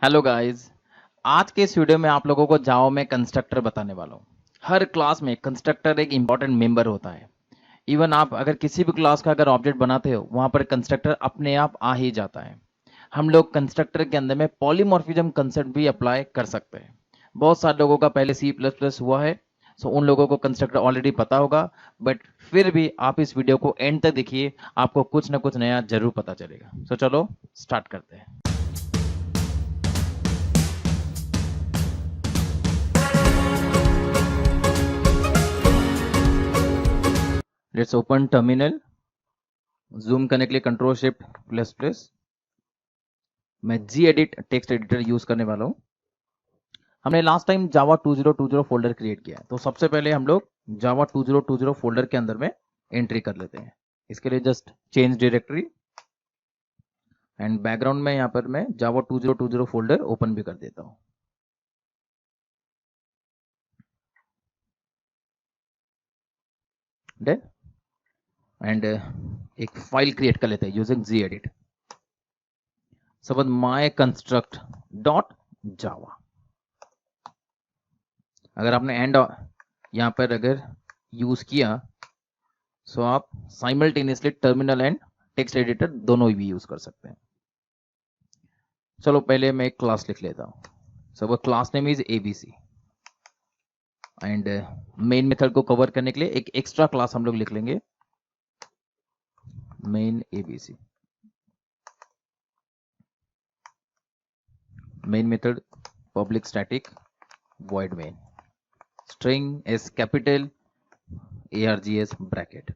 Hello guys. आज के इस वीडियो में आप लोगों को जावा में कंस्ट्रक्टर बताने वाला हूँ। हर क्लास में कंस्ट्रक्टर एक इंपॉर्टेंट मेंबर होता है। इवन आप अगर किसी भी क्लास का अगर ऑब्जेक्ट बनाते हो वहां पर कंस्ट्रक्टर अपने आप आ ही जाता है। हम लोग कंस्ट्रक्टर के अंदर में पॉलीमॉर्फिज्म कंसेप्ट भी अप्लाई कर सकते हैं। बहुत सारे लोगों का पहले सी प्लस प्लस हुआ है, सो उन लोगों को कंस्ट्रक्टर ऑलरेडी पता होगा। बट फिर भी आप इस वीडियो को एंड तक देखिए, आपको कुछ ना कुछ नया जरूर पता चलेगा। सो चलो स्टार्ट करते हैं। Let's open terminal. जूम करने के लिए कंट्रोल शिफ्ट प्लस प्लस। मैं जी एडिट टेक्स्ट एडिटर यूज करने वाला हूं। हमने लास्ट टाइम जावा 2020 फोल्डर क्रिएट किया है, तो सबसे पहले हम लोग जावा 2020 फोल्डर के अंदर में एंट्री कर लेते हैं। इसके लिए just change directory and background में यहां पर मैं जावा 2020 फोल्डर ओपन भी कर देता हूं। डन। एंड एक फाइल क्रिएट कर लेते हैं using G edit. Suppose my construct dot Java. अगर आपने एंड यहां पर अगर यूज किया, सो आप simultaneously terminal and text editor दोनों भी यूज कर सकते हैं। चलो पहले मैं एक क्लास लिख लेता हूं। सो वो class name is ABC and main method को कवर करने के लिए एक एक्स्ट्रा क्लास हम लोग लिख लेंगे, main ABC. Main method public static void main, string S capital args bracket.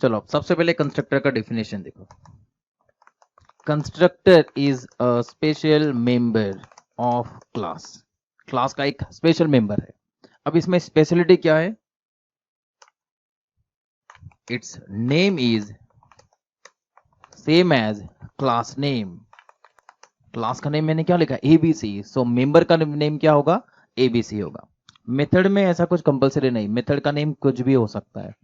चलो अब सबसे पहले कंस्ट्रक्टर का डेफिनेशन देखो। Constructor is a special member of class. Class का एक स्पेशल मेंबर है। अब इसमें स्पेशलिटी क्या है? It's name is same as class name. Class का नेम मैंने क्या लिखा? एबीसी। सो मेंबर का नेम क्या होगा? एबीसी होगा। मेथड में ऐसा कुछ कंपलसरी नहीं, मेथड का नेम कुछ भी हो सकता है।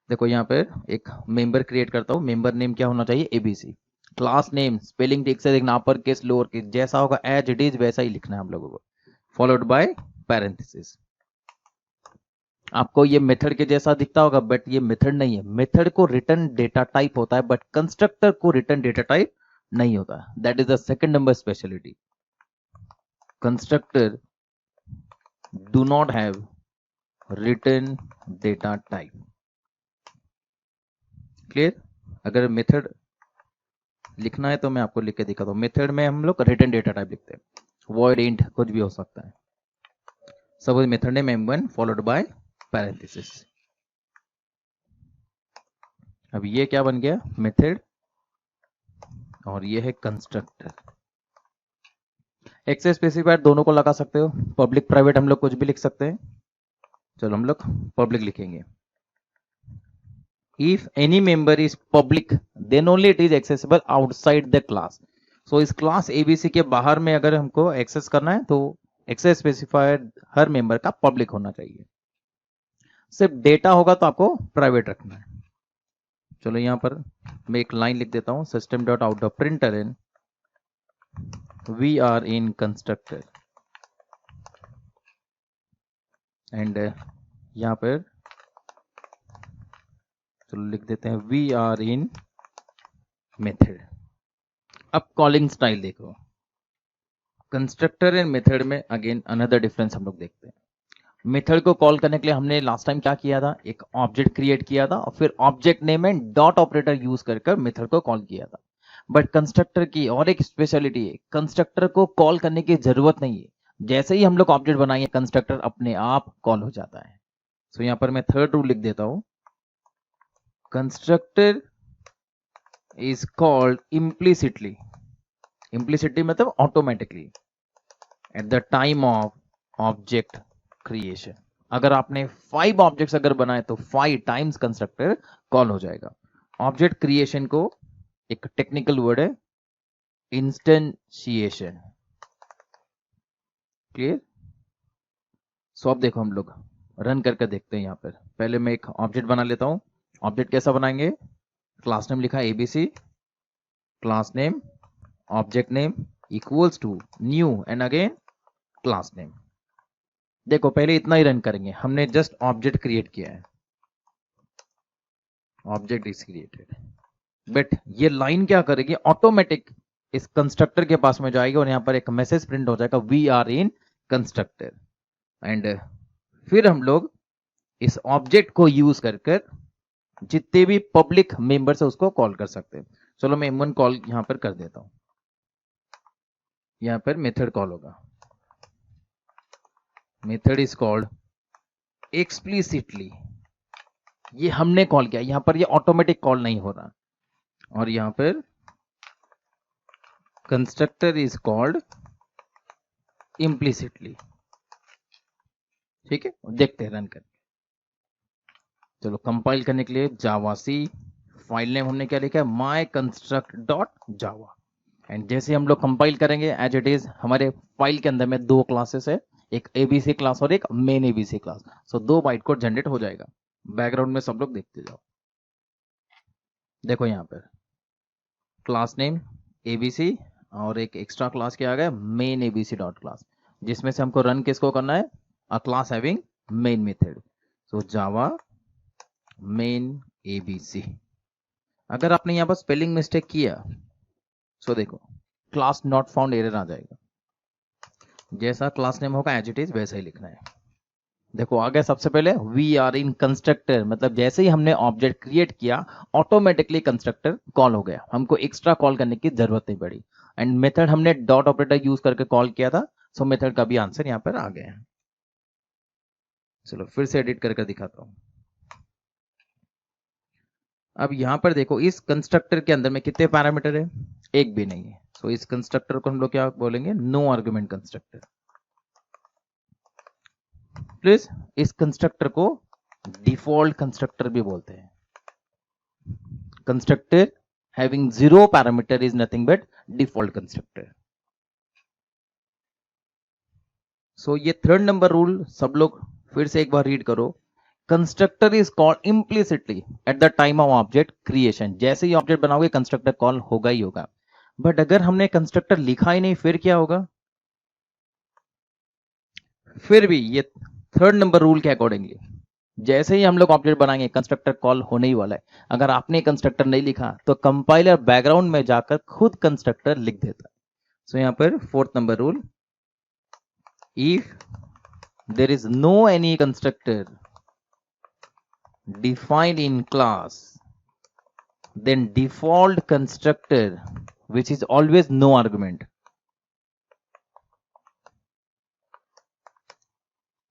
देखो यहां पर एक मेंबर क्रिएट करता हूं, मेंबर नेम क्या होना चाहिए? एबीसी। क्लास नेम स्पेलिंग ठीक से देखना, अपर केस लोअर केस जैसा होगा एज इट इज वैसा ही लिखना है हम लोगों को, फॉलोड बाय पैरेंथेसिस। आपको ये मेथड के जैसा दिखता होगा, बट ये मेथड नहीं है। मेथड को रिटर्न डेटा टाइप होता है, बट कंस्ट्रक्टर को रिटर्न डेटा टाइप नहीं होता। That is the second number speciality. Constructor do not have return data type. Clear? अगर मेथड लिखना है तो मैं आपको लिख के दिखाता हूं। मेथड में हम लोग रिटर्न डेटा टाइप लिखते हैं, वॉइड इंट कुछ भी हो सकता है। Suppose method name m1 followed by parenthesis. अब ये क्या बन गया? मेथड, और ये है कंस्ट्रक्टर। एक्सेस स्पेसिफायर दोनों को लगा सकते हो, पब्लिक प्राइवेट हम लोग कुछ भी लिख सकते हैं। चलो हम लोग पब्लिक लिखेंगे। If any member is public then only it is accessible outside the class. So इस क्लास एबीसी के बाहर में अगर हमको एक्सेस करना है तो एक्सेस स्पेसिफायर हर मेंबर का पब्लिक होना चाहिए। सिर्फ डेटा होगा तो आपको प्राइवेट रखना है। चलो यहां पर मैं एक लाइन लिख देता हूं, system dot out of printer in we are in constructor. And यहां पर चलो लिख देते हैं वी आर इन मेथड। अब कॉलिंग स्टाइल देखो। कंस्ट्रक्टर एंड मेथड में अगेन अनदर डिफरेंस हम लोग देखते हैं। मेथड को कॉल करने के लिए हमने लास्ट टाइम क्या किया था? एक ऑब्जेक्ट क्रिएट किया था और फिर object name and dot operator use कर मेथड को कॉल किया था। बट कंस्ट्रक्टर की और एक स्पेशलिटी है, कंस्ट्रक्टर को कॉल करने की जरूरत नहीं है। जैसे ही हम लोग ऑब्जेक्ट बनाएंगे कंस्ट्रक्टर अपने आप कॉल हो जाता है। सो यहां पर मैं थर्ड रूल लिख देता हूं, constructor is called implicitly. Implicitly मतलब automatically at the time of object creation. अगर आपने 5 ऑब्जेक्ट्स अगर बनाए तो 5 टाइम्स कंस्ट्रक्टर कॉल हो जाएगा। ऑब्जेक्ट क्रिएशन को एक टेक्निकल वर्ड है इंस्टेंशिएशन। क्लियर? सो अब देखो हम लोग रन करके देखते हैं। यहां पर पहले मैं एक ऑब्जेक्ट बना लेता हूं। ऑब्जेक्ट कैसा बनाएंगे? क्लास नेम लिखा ABC, class name object name equals to new and again class name. देखो पहले इतना ही रन करेंगे, हमने जस्ट ऑब्जेक्ट क्रिएट किया है, ऑब्जेक्ट इज क्रिएटेड, बट ये लाइन क्या करेगी, ऑटोमेटिक इस कंस्ट्रक्टर के पास में जाएगी और यहां पर एक मैसेज प्रिंट हो जाएगा we are in constructor. And फिर हम लोग इस ऑब्जेक्ट को यूज कर जितने भी पब्लिक मेंबर्स है उसको कॉल कर सकते हैं। चलो मैं m1 कॉल यहां पर कर देता हूं, यहां पर मेथड कॉल होगा, मेथड इज कॉल्ड एक्सप्लिसिटली, ये हमने कॉल किया, यहां पर ये ऑटोमेटिक कॉल नहीं हो रहा, और यहां पर कंस्ट्रक्टर इज कॉल्ड इम्प्लिसिटली। ठीक है, देखते हैं रन करके। चलो कंपाइल करने के लिए जावासी, फाइल नेम हमने क्या लिखा है, माई कंस्ट्रक्ट डॉट जावा। एंड जैसे हम लोग कंपाइल करेंगे एज इट इज, हमारे फाइल के अंदर में दो क्लासेस है, एक एबीसी क्लास और एक मेन एबीसी क्लास। सो दो बाइट कोड जनरेट हो जाएगा। बैकग्राउंड में सब लोग देखते जाओ। देखो यहाँ पर क्लास नेम एबीसी और एक एक्स्ट्रा क्लास क्या आ गया, मेन एबीसी डॉट क्लास, जिसमें से हमको रन किसको करना है, अ क्लास हैविंग मेन मेथड। सो जावा मेन एबीसी। अगर आपने यहाँ पर स्पेलिंग मिस्टेक किया सो देखो क्लास नॉट फाउंड एरर आ जाएगा। जैसा क्लास नेम होगा एज इट इज वैसा ही लिखना है। देखो आ गया, सबसे पहले वी आर इन कंस्ट्रक्टर, मतलब जैसे ही हमने ऑब्जेक्ट क्रिएट किया ऑटोमेटिकली कंस्ट्रक्टर कॉल हो गया, हमको एक्स्ट्रा कॉल करने की जरूरत नहीं पड़ी। एंड मेथड हमने डॉट ऑपरेटर यूज करके कॉल किया था, सो मेथड का भी आंसर यहाँ पर आ गया है। चलो फिर से एडिट करके दिखाता हूं। अब यहां पर देखो इस कंस्ट्रक्टर के अंदर में कितने पैरामीटर है, एक भी नहीं है। सो इस कंस्ट्रक्टर को हम लोग क्या बोलेंगे, नो आर्गुमेंट कंस्ट्रक्टर। प्लीज इस कंस्ट्रक्टर को डिफॉल्ट कंस्ट्रक्टर भी बोलते हैं। Constructor having zero parameter is nothing but default constructor. So ये थर्ड नंबर रूल सब लोग फिर से एक बार रीड करो। Constructor is called implicitly at the time of object creation. जैसे ही ऑब्जेक्ट बनाओगे कंस्ट्रक्टर कॉल होगा ही होगा। बट अगर हमने कंस्ट्रक्टर लिखा ही नहीं फिर क्या होगा, फिर भी ये थर्ड नंबर रूल के अकॉर्डिंगली जैसे ही हम लोग ऑब्जेक्ट बनाएंगे कंस्ट्रक्टर कॉल होने ही वाला है। अगर आपने कंस्ट्रक्टर नहीं लिखा तो कंपाइलर बैकग्राउंड में जाकर खुद कंस्ट्रक्टर लिख देता है। सो यहां पर fourth number rule, if there is no any constructor defined in class, then default constructor which is always no argument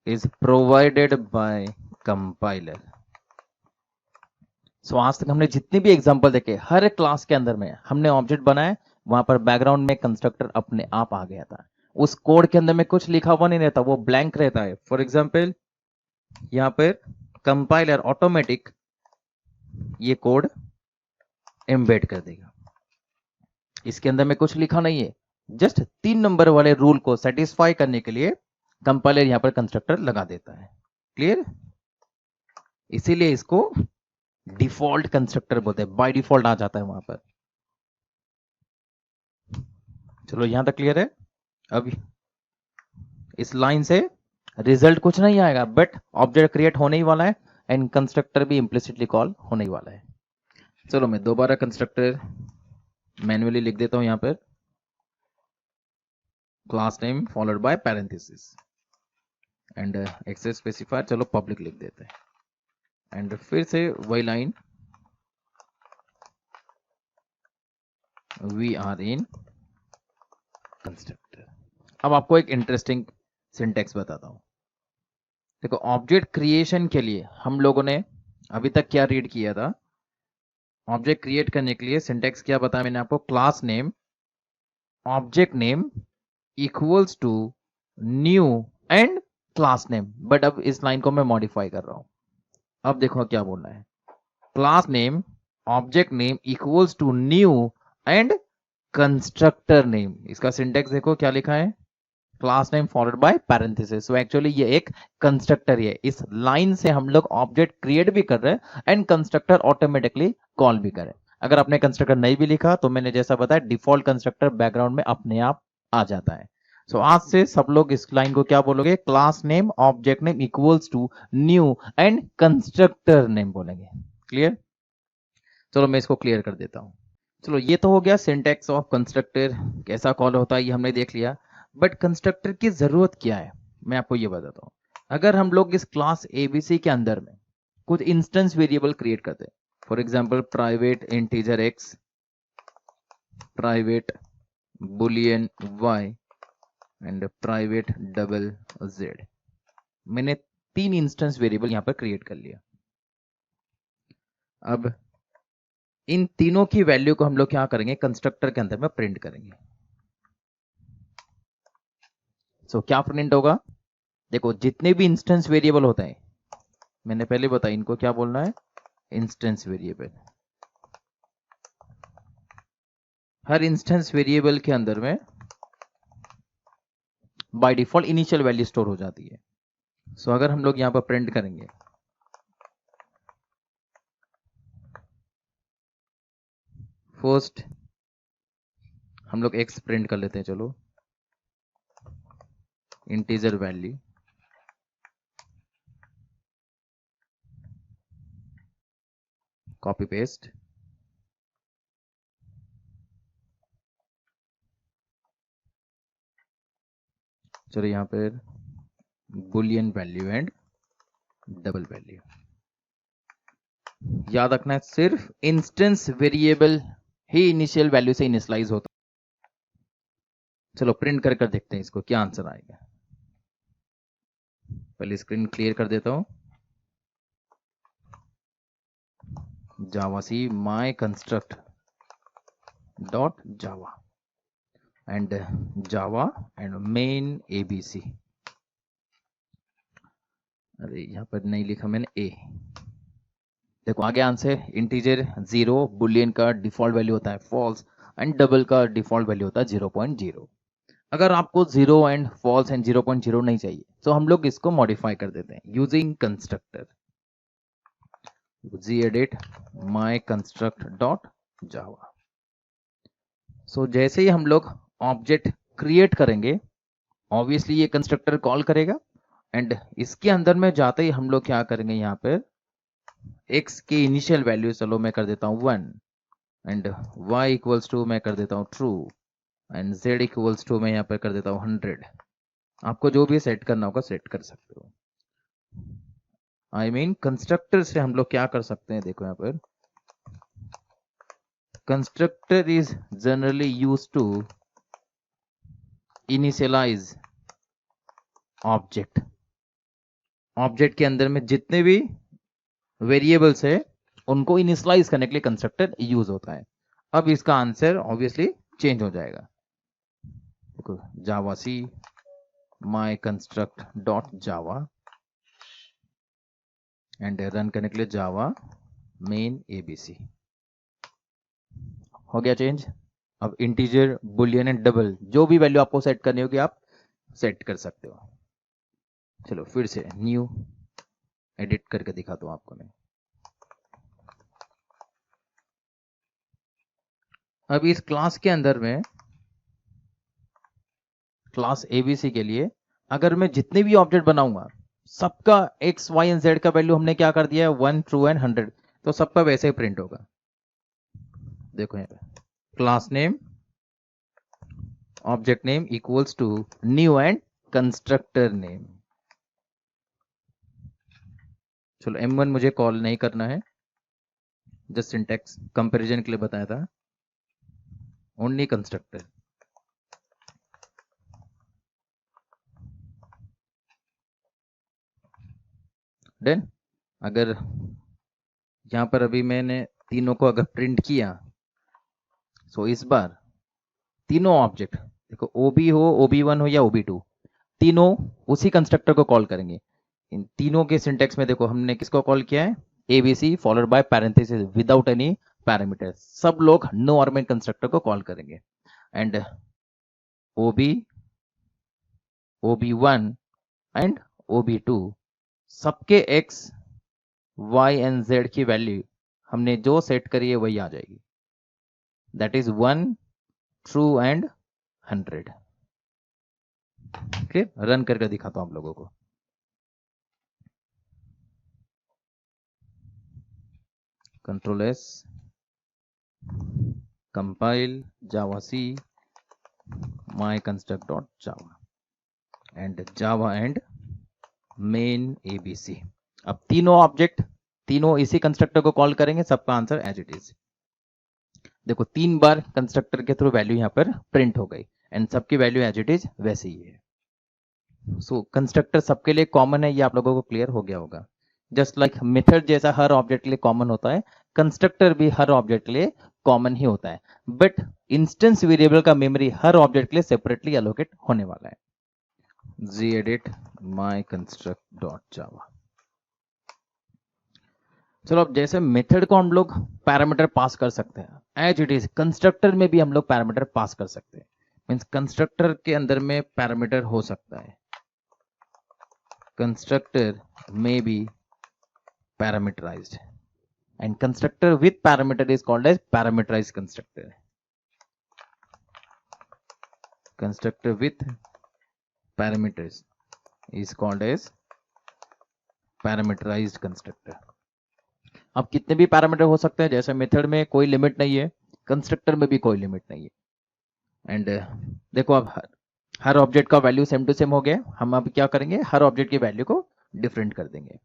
is provided by compiler. So आज तक हमने जितने भी एग्जांपल देखे हर क्लास के अंदर में हमने ऑब्जेक्ट बनाया, वहां पर बैकग्राउंड में कंस्ट्रक्टर अपने आप आ गया था। उस कोड के अंदर में कुछ लिखा हुआ नहीं रहता, वो ब्लैंक रहता है। फॉर एग्जांपल यहां पर कंपाइलर ऑटोमेटिक ये कोड एम्बेड कर देगा, इसके अंदर में कुछ लिखा नहीं है। जस्ट 3 नंबर वाले रूल को सेटिस्फाई करने के लिए कंपाइलर यहां पर कंस्ट्रक्टर लगा देता है। क्लियर? इसीलिए इसको डिफॉल्ट कंस्ट्रक्टर बोलते हैं, बाय डिफॉल्ट आ जाता है वहां पर। चलो यहां तक क्लियर है। अब इस लाइन से रिजल्ट कुछ नहीं आएगा, बट ऑब्जेक्ट क्रिएट होने ही वाला है एंड कंस्ट्रक्टर भी इम्प्लिसिटली कॉल होने ही वाला है। चलो मैं दोबारा कंस्ट्रक्टर मैन्युअली लिख देता हूं यहां पर, class name followed by parenthesis and access specifier, चलो पब्लिक लिख देते हैं। एंड फिर से वही line, we are in constructor. अब आपको एक इंटरेस्टिंग सिंटेक्स बताता हूं। देखो ऑब्जेक्ट क्रिएशन के लिए हम लोगों ने अभी तक क्या रीड किया था, ऑब्जेक्ट क्रिएट करने के लिए सिंटेक्स क्या बताया मैंने आपको, class name object name equals to new and class name. But अब इस लाइन को मैं मॉडिफाई कर रहा हूं। अब देखो क्या बोलना है, class name object name equals to new and constructor name. इसका सिंटेक्स देखो क्या लिखा है, class name followed by parenthesis. So actually ये एक कंस्ट्रक्टर है। इस लाइन से हम लोग ऑब्जेक्ट क्रिएट भी कर रहे हैं एंड कंस्ट्रक्टर ऑटोमेटिकली कॉल भी कर रहे हैं। अगर आपने कंस्ट्रक्टर नहीं भी लिखा तो मैंने जैसा बताया डिफॉल्ट कंस्ट्रक्टर बैकग्राउंड में अपने आप आ जाता है। सो आज से सब लोग इस लाइन को क्या बोलोगे, class name object name equals to new and constructor name बोलेंगे। क्लियर? चलो मैं इसको क्लियर कर देता हूं। चलो ये तो हो गया सिंटैक्स ऑफ कंस्ट्रक्टर, कैसा कॉल होता है ये हमने देख लिया। बट कंस्ट्रक्टर की जरूरत क्या है मैं आपको ये बताता हूँ। अगर हम लोग इस क्लास एबीसी के अंदर में कुछ इंस्टेंस वेरिएबल क्रिएट करते हैं, for example private integer X, private boolean Y and private double Z, मैंने 3 इंस्टेंस वेरिएबल यहां पर क्रिएट कर लिया। अब इन तीनों की वैल्यू को हम लोग क्या करेंगे, कंस्ट्रक्टर के अंदर में प्रिंट करेंगे। सो क्या प्रिंट होगा, देखो जितने भी इंस्टेंस वेरिएबल होते हैं, मैंने पहले बताया इनको क्या बोलना है, इंस्टेंस वेरिएबल। हर इंस्टेंस वेरिएबल के अंदर में by default initial value store हो जाती है। सो अगर हम लोग यहां पर प्रिंट करेंगे फर्स्ट हम लोग एक्स प्रिंट कर लेते हैं, चलो इंटीजर वैल्यू, कॉपी पेस्ट, चलो यहां पर Boolean value and double value. याद रखना है सिर्फ इंस्टेंस वेरिएबल ही इनिशियल वैल्यू से इनिशियलाइज होता है। चलो प्रिंट कर कर देखते हैं इसको क्या आंसर आएगा। पहले स्क्रीन क्लियर कर देता हूं। जावा सी my construct dot Java and Java and main ABC. अरे यहां पर नहीं लिखा मैंने ए। देखो आगे आंसर इंटीजर 0, बुलियन का डिफॉल्ट वैल्यू होता है फॉल्स एंड डबल का डिफॉल्ट वैल्यू होता है 0.0। अगर आपको 0 एंड फॉल्स एंड 0.0 नहीं चाहिए तो हम लोग इसको मॉडिफाई कर देते हैं using constructor gedit my construct dot Java. So जैसे ही हम लोग ऑब्जेक्ट क्रिएट करेंगे ऑब्वियसली ये कंस्ट्रक्टर कॉल करेगा एंड इसके अंदर में जाते ही हम लोग क्या करेंगे, यहाँ पर x की इनिशियल वैल्यू चलो मैं कर देता हूँ 1 एंड y इक्वल्स टू मैं कर देता हूँ true and z equals to मैं यहाँ पर कर देता हूँ 100। आपको जो भी सेट करना होगा सेट कर सकते हो। आई मीन कंस्ट्रक्टर से हम लोग क्या कर सकते हैं, देखो यहाँ पर constructor is generally used to initialize object. Object के अंदर में जितने भी वेरिएबल्स है उनको इनिशियलाइज करने के लिए कंस्ट्रक्टर यूज होता है। अब इसका आंसर ऑब्वियसली चेंज हो जाएगा। देखो जावा सी my construct dot Java and run करने के लिए जावा मेन एबीसी। हो गया चेंज। अब इंटीजर बुलियन एंड डबल जो भी वैल्यू आपको सेट करनी होगी आप सेट कर सकते हो। चलो फिर से न्यू एडिट करके दिखा दूं आपको मैं। अब इस क्लास के अंदर में क्लास एबीसी के लिए अगर मैं जितने भी ऑब्जेक्ट बनाऊंगा सबका एक्स वाई एंड जेड का वैल्यू हमने क्या कर दिया है 1 ट्रू एंड 100, तो सबका वैसे ही प्रिंट होगा। देखो यहाँ पे class name object name equals to new and constructor name. चलो M1 मुझे कॉल नहीं करना है, जस्ट सिंटैक्स कंपैरिजन के लिए बताया था, ओनली कंस्ट्रक्टर। देन अगर यहां पर अभी मैंने तीनों को अगर प्रिंट किया सो इस बार तीनों ऑब्जेक्ट देखो OB हो OB1 हो या OB2 तीनों उसी कंस्ट्रक्टर को कॉल करेंगे। इन तीनों के सिंटेक्स में देखो हमने किसको कॉल किया है, ABC followed by parenthesis without any parameter. सब लोग नो आर्गुमेंट कंस्ट्रक्टर को कॉल करेंगे and OB OB1 and OB2 सबके x y एंड z की वैल्यू हमने जो सेट करी है वही आ जाएगी। That is 1 true and 100। Clear? Run करके दिखाता हूं आप लोगों को। Control S, compile, Java C, my construct dot Java and main ABC. अब तीनों ऑब्जेक्ट तीनों इसी कंस्ट्रक्टर को कॉल करेंगे, सबका आंसर एज इट इज। देखो 3 बार कंस्ट्रक्टर के थ्रू वैल्यू यहां पर प्रिंट हो गई एंड सबकी वैल्यू एज इट इज वैसे ही है। सो कंस्ट्रक्टर सबके लिए कॉमन है, ये आप लोगों को क्लियर हो गया होगा। जस्ट लाइक मेथड जैसा हर ऑब्जेक्ट के लिए कॉमन होता है, कंस्ट्रक्टर भी हर ऑब्जेक्ट के लिए कॉमन ही होता है, बट इंस्टेंस वेरिएबल का मेमोरी हर ऑब्जेक्ट के लिए सेपरेटली एलोकेट होने वाला है। gedit my construct डॉट जावा। चलो अब जैसे मेथड को हम लोग पैरामीटर पास कर सकते हैं, एज इट इज कंस्ट्रक्टर में भी हम लोग पैरामीटर पास कर सकते हैं। मींस कंस्ट्रक्टर के अंदर में पैरामीटर हो सकता है, कंस्ट्रक्टर में B parameterized and constructor with parameter is called as parameterized constructor. Constructor with parameters is called as parameterized constructor. अब कितने भी पैरामीटर हो सकते हैं, जैसे मेथड में कोई लिमिट नहीं है, कंस्ट्रक्टर में भी कोई लिमिट नहीं है। एंड देखो अब हर ऑब्जेक्ट का वैल्यू सेम टू सेम हो गया, हम अब क्या करेंगे, हर ऑब्जेक्ट की वैल्यू को डिफरेंट कर देंगे।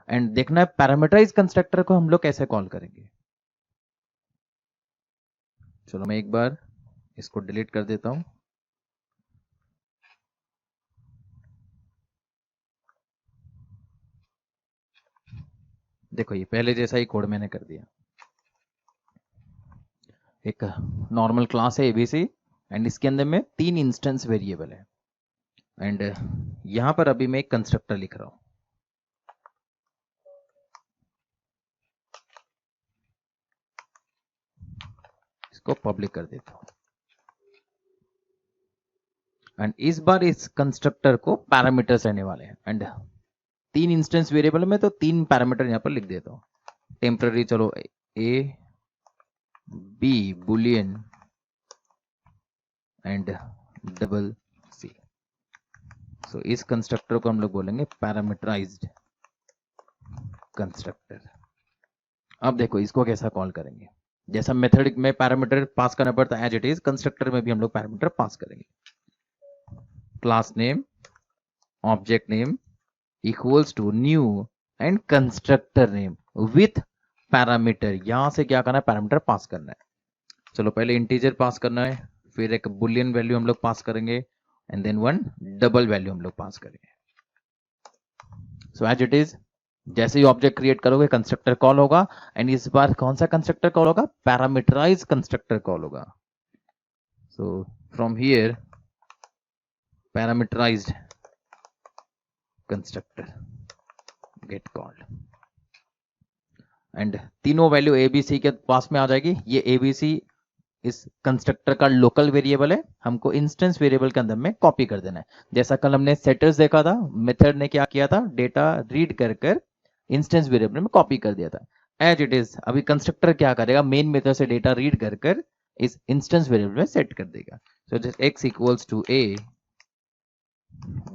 एंड देखना है पैरामीटराइज कंस्ट्रक्टर को हम लोग कैसे कॉल करेंगे। चलो मैं एक बार इसको डिलीट कर देता हूं। देखो ये पहले जैसा ही कोड मैंने कर दिया। एक नॉर्मल क्लास है एबीसी एंड इसके अंदर में 3 इंस्टेंस वेरिएबल है एंड यहां पर अभी मैं एक कंस्ट्रक्टर लिख रहा हूं। इसको पब्लिक कर देता हूं एंड इस बार इस कंस्ट्रक्टर को पैरामीटर्स रहने वाले हैं एंड 3 इंस्टेंस वेरिएबल में तो 3 पैरामीटर यहां पर लिख देता हूं। टेम्पररी चलो A B boolean and double C. So इस कंस्ट्रक्टर को हम लोग बोलेंगे पैरामीटराइज्ड कंस्ट्रक्टर। अब देखो इसको कैसा कॉल करेंगे, जैसा मेथड में पैरामीटर पास करना पड़ता है एज इट इज, कंस्ट्रक्टर में भी हम लोग पैरामीटर पास करेंगे। Class name object name equals to new and constructor name with parameter. यहां से क्या करना है, पैरामीटर पास करना है। चलो पहले इंटीजर पास करना है, फिर एक बुलियन वैल्यू हम लोग पास करेंगे एंड देन 1 डबल वैल्यू हम लोग पास करेंगे। सो एज इट इज जैसे ही ऑब्जेक्ट क्रिएट करोगे कंस्ट्रक्टर कॉल होगा एंड इस बार कौन सा कंस्ट्रक्टर कॉल होगा, पैरामीटराइज कंस्ट्रक्टर कॉल होगा। So from here parameterized constructor get called and तीनों वैल्यू एबीसी के पास में आ जाएगी। ये एबीसी इस कंस्ट्रक्टर का लोकल वेरिएबल है, हमको इंस्टेंस वेरिएबल के अंदर में कॉपी कर देना है। जैसा कल हमने सेटर्स देखा था, मेथड ने क्या किया था, डेटा रीड कर कर इंस्टेंस वेरिएबल में कॉपी कर दिया था। एज इट इज अभी कंस्ट्रक्टर क्या करेगा, मेन मेथड से डेटा रीड कर कर इस इंस्टेंस वेरिएबल में सेट कर देगा। So just x equals to a,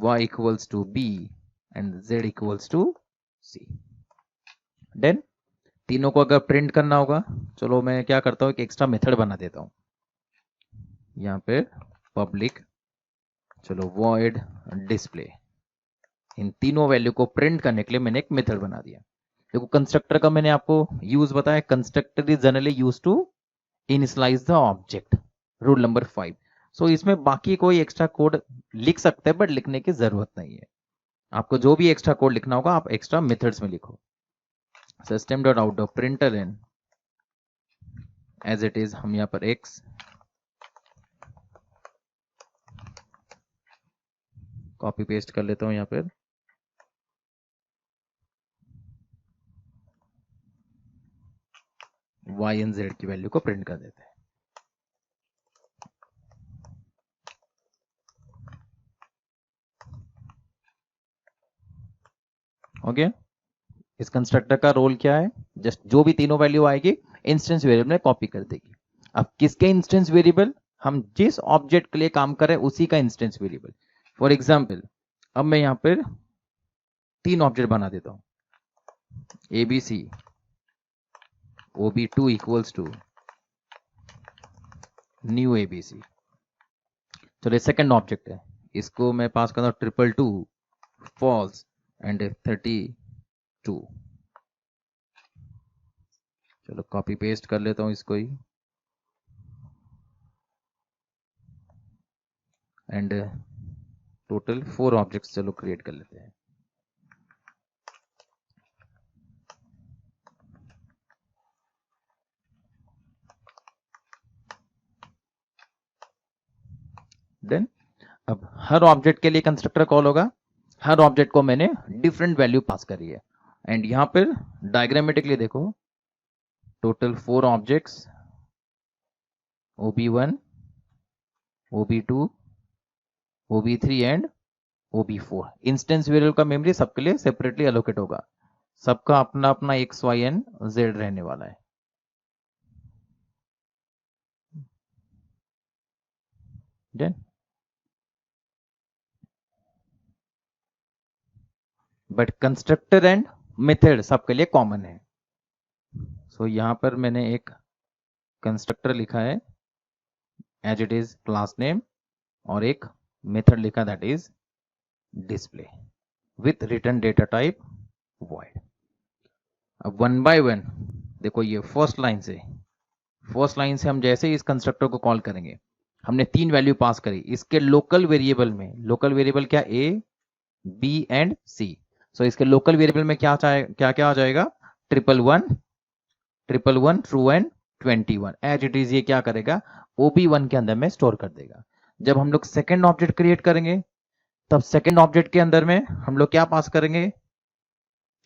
y equals to b and z equals to c। Then तीनों को अगर प्रिंट करना होगा, चलो मैं क्या करता हूं, एक एक्स्ट्रा मेथड बना देता हूं यहां पे पब्लिक, चलो वॉइड डिस्प्ले। इन तीनों वैल्यू को प्रिंट करने के लिए मैंने एक मेथड बना दिया। देखो कंस्ट्रक्टर का मैंने आपको यूज बताया, constructor is generally use to initialise the object, rule number 5। So इसमें बाकी कोई एक्स्ट्रा कोड लिख सकते हैं बट लिखने की जरूरत नहीं है। आपको जो भी एक्स्ट्रा कोड लिखना होगा आप एक्स्ट्रा मेथड्स में लिखो। System dot out of printer in as it is, हम यहां पर x कॉपी पेस्ट कर लेता हूं यहां पर, y एंड z की वैल्यू को प्रिंट कर देते हैं। ओके, इस कंस्ट्रक्टर का रोल क्या है, जस्ट जो भी तीनों वैल्यू आएगी इंस्टेंस वेरिएबल में कॉपी कर देगी। अब किसके इंस्टेंस वेरिएबल, हम जिस ऑब्जेक्ट के लिए काम कर रहे हैं उसी का इंस्टेंस वेरिएबल। फॉर एग्जाम्पल अब मैं यहां पर 3 ऑब्जेक्ट बना देता हूं, ABC OB2 equals to new ABC। चलिए सेकंड ऑब्जेक्ट है, इसको मैं पास करता हूं 222 फॉल्स एंड 32। चलो कॉपी पेस्ट कर लेता हूं इसको ही, एंड टोटल 4 ऑब्जेक्ट्स चलो क्रिएट कर लेते हैं। देन अब हर ऑब्जेक्ट के लिए कंस्ट्रक्टर कॉल होगा, हर ऑब्जेक्ट को मैंने डिफरेंट वैल्यू पास करी है। एंड यहां पर डायग्रामेटिकली देखो, total 4 objects OB1 OB2 OB3 and OB4। Instance variable का मेमोरी सबके लिए सेपरेटली एलोकेट होगा, सबका अपना अपना x y and z रहने वाला है। Then but constructor and method सबके लिए कॉमन है। सो यहां पर मैंने एक कंस्ट्रक्टर लिखा है as it is class name, और एक मेथड लिखा that is display with return data type void। अब वन बाय वन देखो, ये फर्स्ट लाइन से हम जैसे ही इस कंस्ट्रक्टर को कॉल करेंगे, हमने 3 वैल्यू पास करी इसके लोकल वेरिएबल में। लोकल वेरिएबल क्या, A B and C। So इसके लोकल वेरिएबल में क्या क्या आ जाएगा, 111 true and 21 as it is. ये क्या करेगा, OB1 के अंदर में स्टोर कर देगा। जब हम लोग सेकेंड ऑब्जेक्ट क्रिएट करेंगे, तब सेकेंड ऑब्जेक्ट के अंदर में हम लोग क्या पास करेंगे,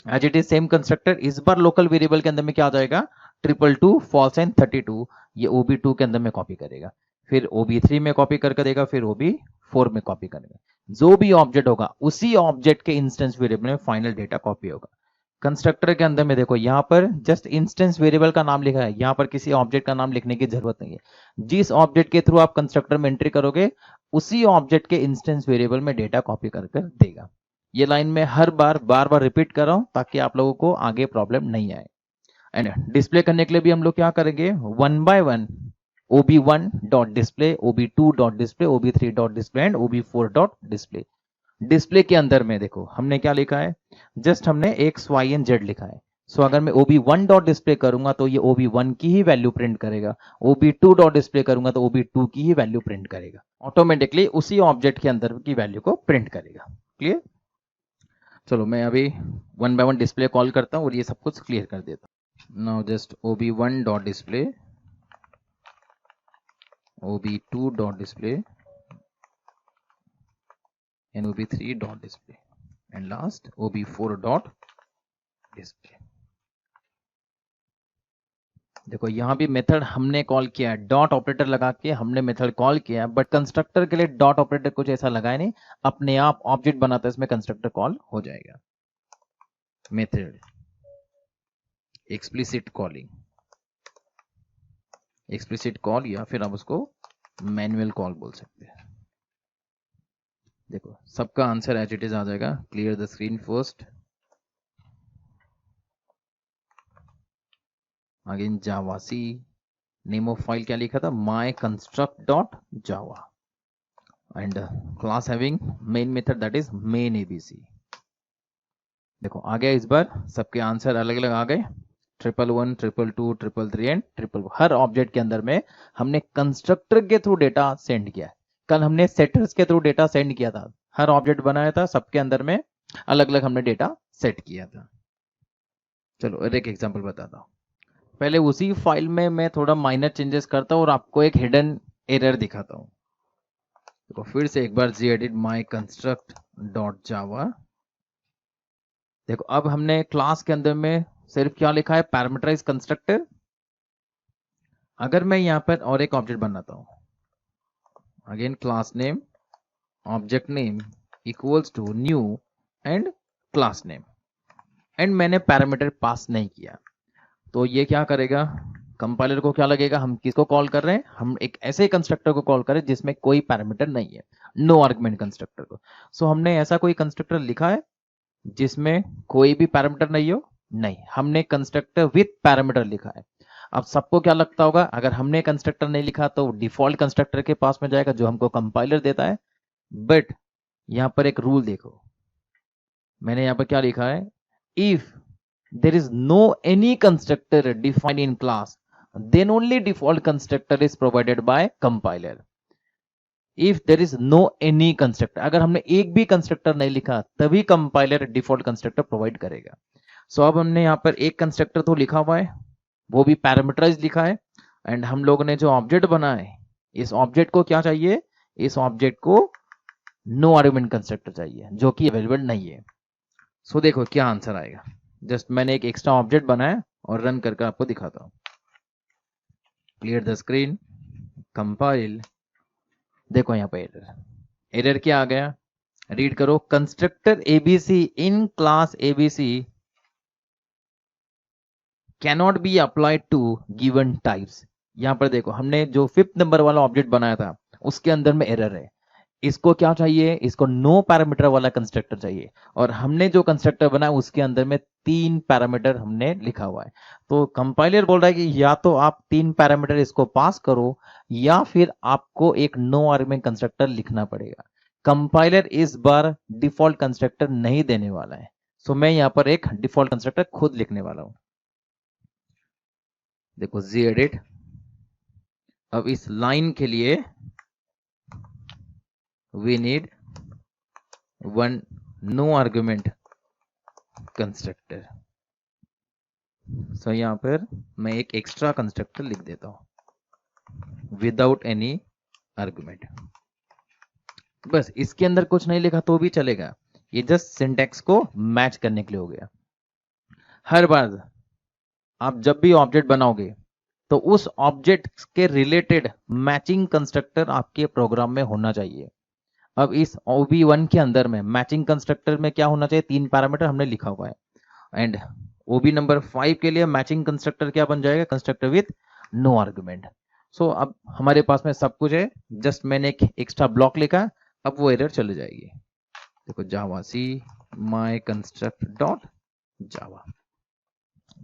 as it is same constructor. इस बार लोकल वेरिएबल के अंदर में क्या आ जाएगा, 222 फॉल्स एंड 32। ये OB2 के अंदर में कॉपी करेगा, फिर OB3 में कॉपी करके देगा, फिर OB4 में कॉपी करेगा। जो भी ऑब्जेक्ट होगा उसी ऑब्जेक्ट के इंस्टेंस वेरिएबल में फाइनल डेटा कॉपी होगा। कंस्ट्रक्टर के अंदर में देखो, यहां पर जस्ट इंस्टेंस वेरिएबल का नाम लिखा है, यहां पर किसी ऑब्जेक्ट का नाम लिखने की जरूरत नहीं है। जिस ऑब्जेक्ट के थ्रू आप कंस्ट्रक्टर में एंट्री करोगे उसी ऑब्जेक्ट के इंस्टेंस वेरिएबल में डेटा कॉपी कर देगा। ये लाइन में हर बार बार रिपीट कर रहा हूं ताकि आप लोगों को आगे प्रॉब्लम नहीं आए। एंड डिस्प्ले करने के लिए भी हम लोग क्या करेंगे, one by one OB1 dot display, OB2 dot display, OB3 dot display and OB4 dot display. Display के अंदर में देखो हमने क्या लिखा है, जस्ट हमने x y and z लिखा है। सो अगर मैं OB1 डॉट डिस्प्ले करूंगा तो ये OB1 की ही वैल्यू प्रिंट करेगा, OB2 डॉट डिस्प्ले करूंगा तो OB2 की ही वैल्यू प्रिंट करेगा, ऑटोमेटिकली उसी ऑब्जेक्ट के अंदर की वैल्यू को प्रिंट करेगा। क्लियर। चलो मैं अभी one by one display call करता हूं और ये सब कुछ क्लियर कर देता हूं। Now just OB1 dot display, OB2 dot display and OB3 dot display and last OB4 dot display। देखो यहां भी मेथड हमने कॉल किया, डॉट ऑपरेटर लगा के हमने मेथड कॉल किया, बट कंस्ट्रक्टर के लिए डॉट ऑपरेटर कुछ ऐसा लगाया नहीं, अपने आप ऑब्जेक्ट बनाता है इसमें कंस्ट्रक्टर कॉल हो जाएगा। Method explicit calling, explicit call या फिर आप उसको मैनुअल कॉल बोल सकते हैं। देखो सबका आंसर एज इट इज आ जाएगा। Clear the screen first. Again javac, name of file क्या लिखा था, my construct dot Java and class having main method that is main ABC। देखो आ गया, इस बार सबके आंसर अलग अलग आ गए, 111 222 333 एंड 311। हर ऑब्जेक्ट के अंदर में हमने कंस्ट्रक्टर के थ्रू डेटा सेंड किया है। कल हमने सेटर्स के थ्रू डेटा सेंड किया था, हर ऑब्जेक्ट बनाया था, सबके अंदर में अलग अलग हमने डेटा सेट किया था। चलो एक एग्जांपल बताता हूं। पहले उसी फाइल में मैं थोड़ा माइनर चेंजेस करता हूं और आपको एक हिडन एरर दिखाता हूं। देखो फिर से एक बार gedit my construct डॉट जावा। देखो अब हमने क्लास के अंदर में सिर्फ क्या लिखा है, पैरामीटराइज कंस्ट्रक्टर। अगर मैं यहां पर और एक ऑब्जेक्ट बनाता हूं, again class name object name equals to new and class name, and मैंने पैरामीटर पास नहीं किया, तो ये क्या करेगा, कंपाइलर को क्या लगेगा, हम किसको कॉल कर रहे हैं, हम एक ऐसे कंस्ट्रक्टर को कॉल कर रहे हैं जिसमें कोई पैरामीटर नहीं है, नो आर्गुमेंट कंस्ट्रक्टर को। सो हमने ऐसा कोई कंस्ट्रक्टर लिखा है जिसमें कोई भी पैरामीटर नहीं हो, नहीं, हमने कंस्ट्रक्टर विथ पैरामीटर लिखा है। अब सबको क्या लगता होगा, अगर हमने कंस्ट्रक्टर नहीं लिखा तो डिफॉल्ट कंस्ट्रक्टर के पास में जाएगा जो हमको कंपाइलर देता है। बट यहां पर एक रूल देखो, मैंने यहां पर क्या लिखा है, if there is no any constructor defined in class, then only default constructor is provided by compiler. If there is no any constructor, अगर हमने एक भी कंस्ट्रक्टर नहीं लिखा तभी कंपाइलर डिफॉल्ट कंस्ट्रक्टर प्रोवाइड करेगा। सो अब हमने यहाँ पर एक कंस्ट्रक्टर तो लिखा हुआ है, वो भी पैरामीटराइज लिखा है, एंड हम लोगों ने जो ऑब्जेक्ट बना है, इस ऑब्जेक्ट को क्या चाहिए, इस ऑब्जेक्ट को नो आर्गुमेंट कंस्ट्रक्टर चाहिए जो कि अवेलेबल नहीं है। सो देखो क्या आंसर आएगा, जस्ट मैंने एक एक्स्ट्रा ऑब्जेक्ट बनाया और रन करके आपको दिखाता हूं। क्लियर द स्क्रीन, कंपाइल, देखो यहां पे एरर क्या आ गया, रीड करो, constructor ABC in class ABC cannot be applied to given types. यहां पर देखो हमने जो 5th नंबर वाला ऑब्जेक्ट बनाया था उसके अंदर में एरर है, इसको क्या चाहिए, इसको नो पैरामीटर वाला कंस्ट्रक्टर चाहिए, और हमने जो कंस्ट्रक्टर बनाया उसके अंदर में 3 पैरामीटर हमने लिखा हुआ है। तो कंपाइलर बोल रहा है कि या तो आप 3 पैरामीटर इसको पास करो या फिर आपको एक नो आर्गुमेंट कंस्ट्रक्टर लिखना पड़ेगा। कंपाइलर इस बार डिफॉल्ट कंस्ट्रक्टर नहीं देने वाला है, सो मैं यहां पर एक डिफॉल्ट कंस्ट्रक्टर खुद लिखने वाला हूं। देखो जी एडिट, अब इस लाइन के लिए we need one no argument constructor। सो यहां पर मैं एक एक्स्ट्रा कंस्ट्रक्टर लिख देता हूं विदाउट एनी आर्गुमेंट। बस इसके अंदर कुछ नहीं लिखा तो भी चलेगा, ये जस्ट सिंटैक्स को मैच करने के लिए हो गया। हर बार आप जब भी ऑब्जेक्ट बनाओगे तो उस ऑब्जेक्ट के रिलेटेड मैचिंग कंस्ट्रक्टर आपके प्रोग्राम में होना चाहिए। अब इस OB1 के अंदर में मैचिंग कंस्ट्रक्टर में क्या होना चाहिए, 3 पैरामीटर हमने लिखा हुआ है, एंड OB नंबर 5 के लिए मैचिंग कंस्ट्रक्टर क्या बन जाएगा, कंस्ट्रक्टर विथ नो आर्गुमेंट। सो अब हमारे पास में सब कुछ है, जस्ट मैंने एक एक्स्ट्रा ब्लॉक लिखा, अब वो एरर चली जाएगी। देखो जावा सी माई कंस्ट्रक्ट डॉट जावा,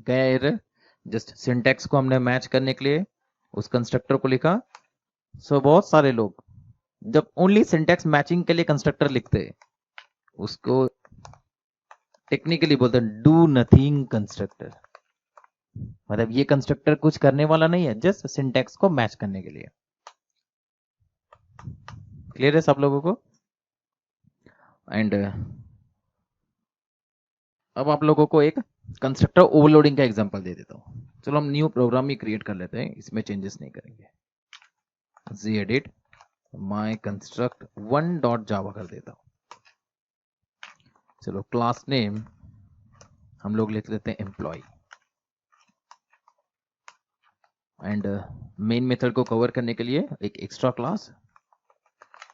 गया एरर, जस्ट सिंटैक्स को हमने मैच करने के लिए उस कंस्ट्रक्टर को लिखा। सो बहुत सारे लोग जब ओनली सिंटैक्स मैचिंग के लिए कंस्ट्रक्टर लिखते हैं उसको टेक्निकली बोलते हैं डू नथिंग कंस्ट्रक्टर, मतलब ये कंस्ट्रक्टर कुछ करने वाला नहीं है, जस्ट सिंटैक्स को मैच करने के लिए। क्लियर है सब लोगों को? एंड अब आप लोगों को एक कंस्ट्रक्टर ओवरलोडिंग का एग्जांपल दे देता हूं। चलो हम न्यू प्रोग्राम ही क्रिएट कर लेते हैं, इसमें चेंजेस नहीं करेंगे। Gedit my construct 1 dot java कर देता हूं। चलो क्लास नेम हम लोग लिख लेते हैं एम्प्लॉय, एंड मेन मेथड को कवर करने के लिए एक एक्स्ट्रा क्लास।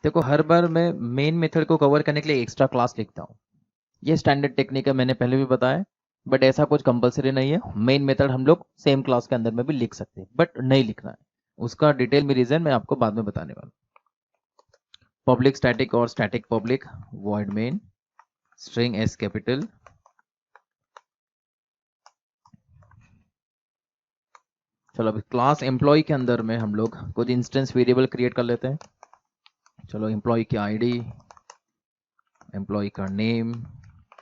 देखो हर बार मैं मेन मेथड को कवर करने के लिए एक्स्ट्रा क्लास लिखता हूं, ये स्टैंडर्ड टेक्निक है, मैंने पहले भी बताया, बट ऐसा कुछ कंपलसरी नहीं है। मेन मेथड हम लोग सेम क्लास के अंदर में भी लिख सकते हैं, बट नहीं लिखना है, उसका डिटेल में रीजन मैं आपको बाद में बताने वाला हूं। पब्लिक स्टैटिक और static public void main string S capital. चलो अभी क्लास एम्प्लॉय के अंदर में हम लोग कुछ इंस्टेंस वेरिएबल क्रिएट कर लेते हैं। चलो एम्प्लॉय की आईडी, एम्प्लॉय का name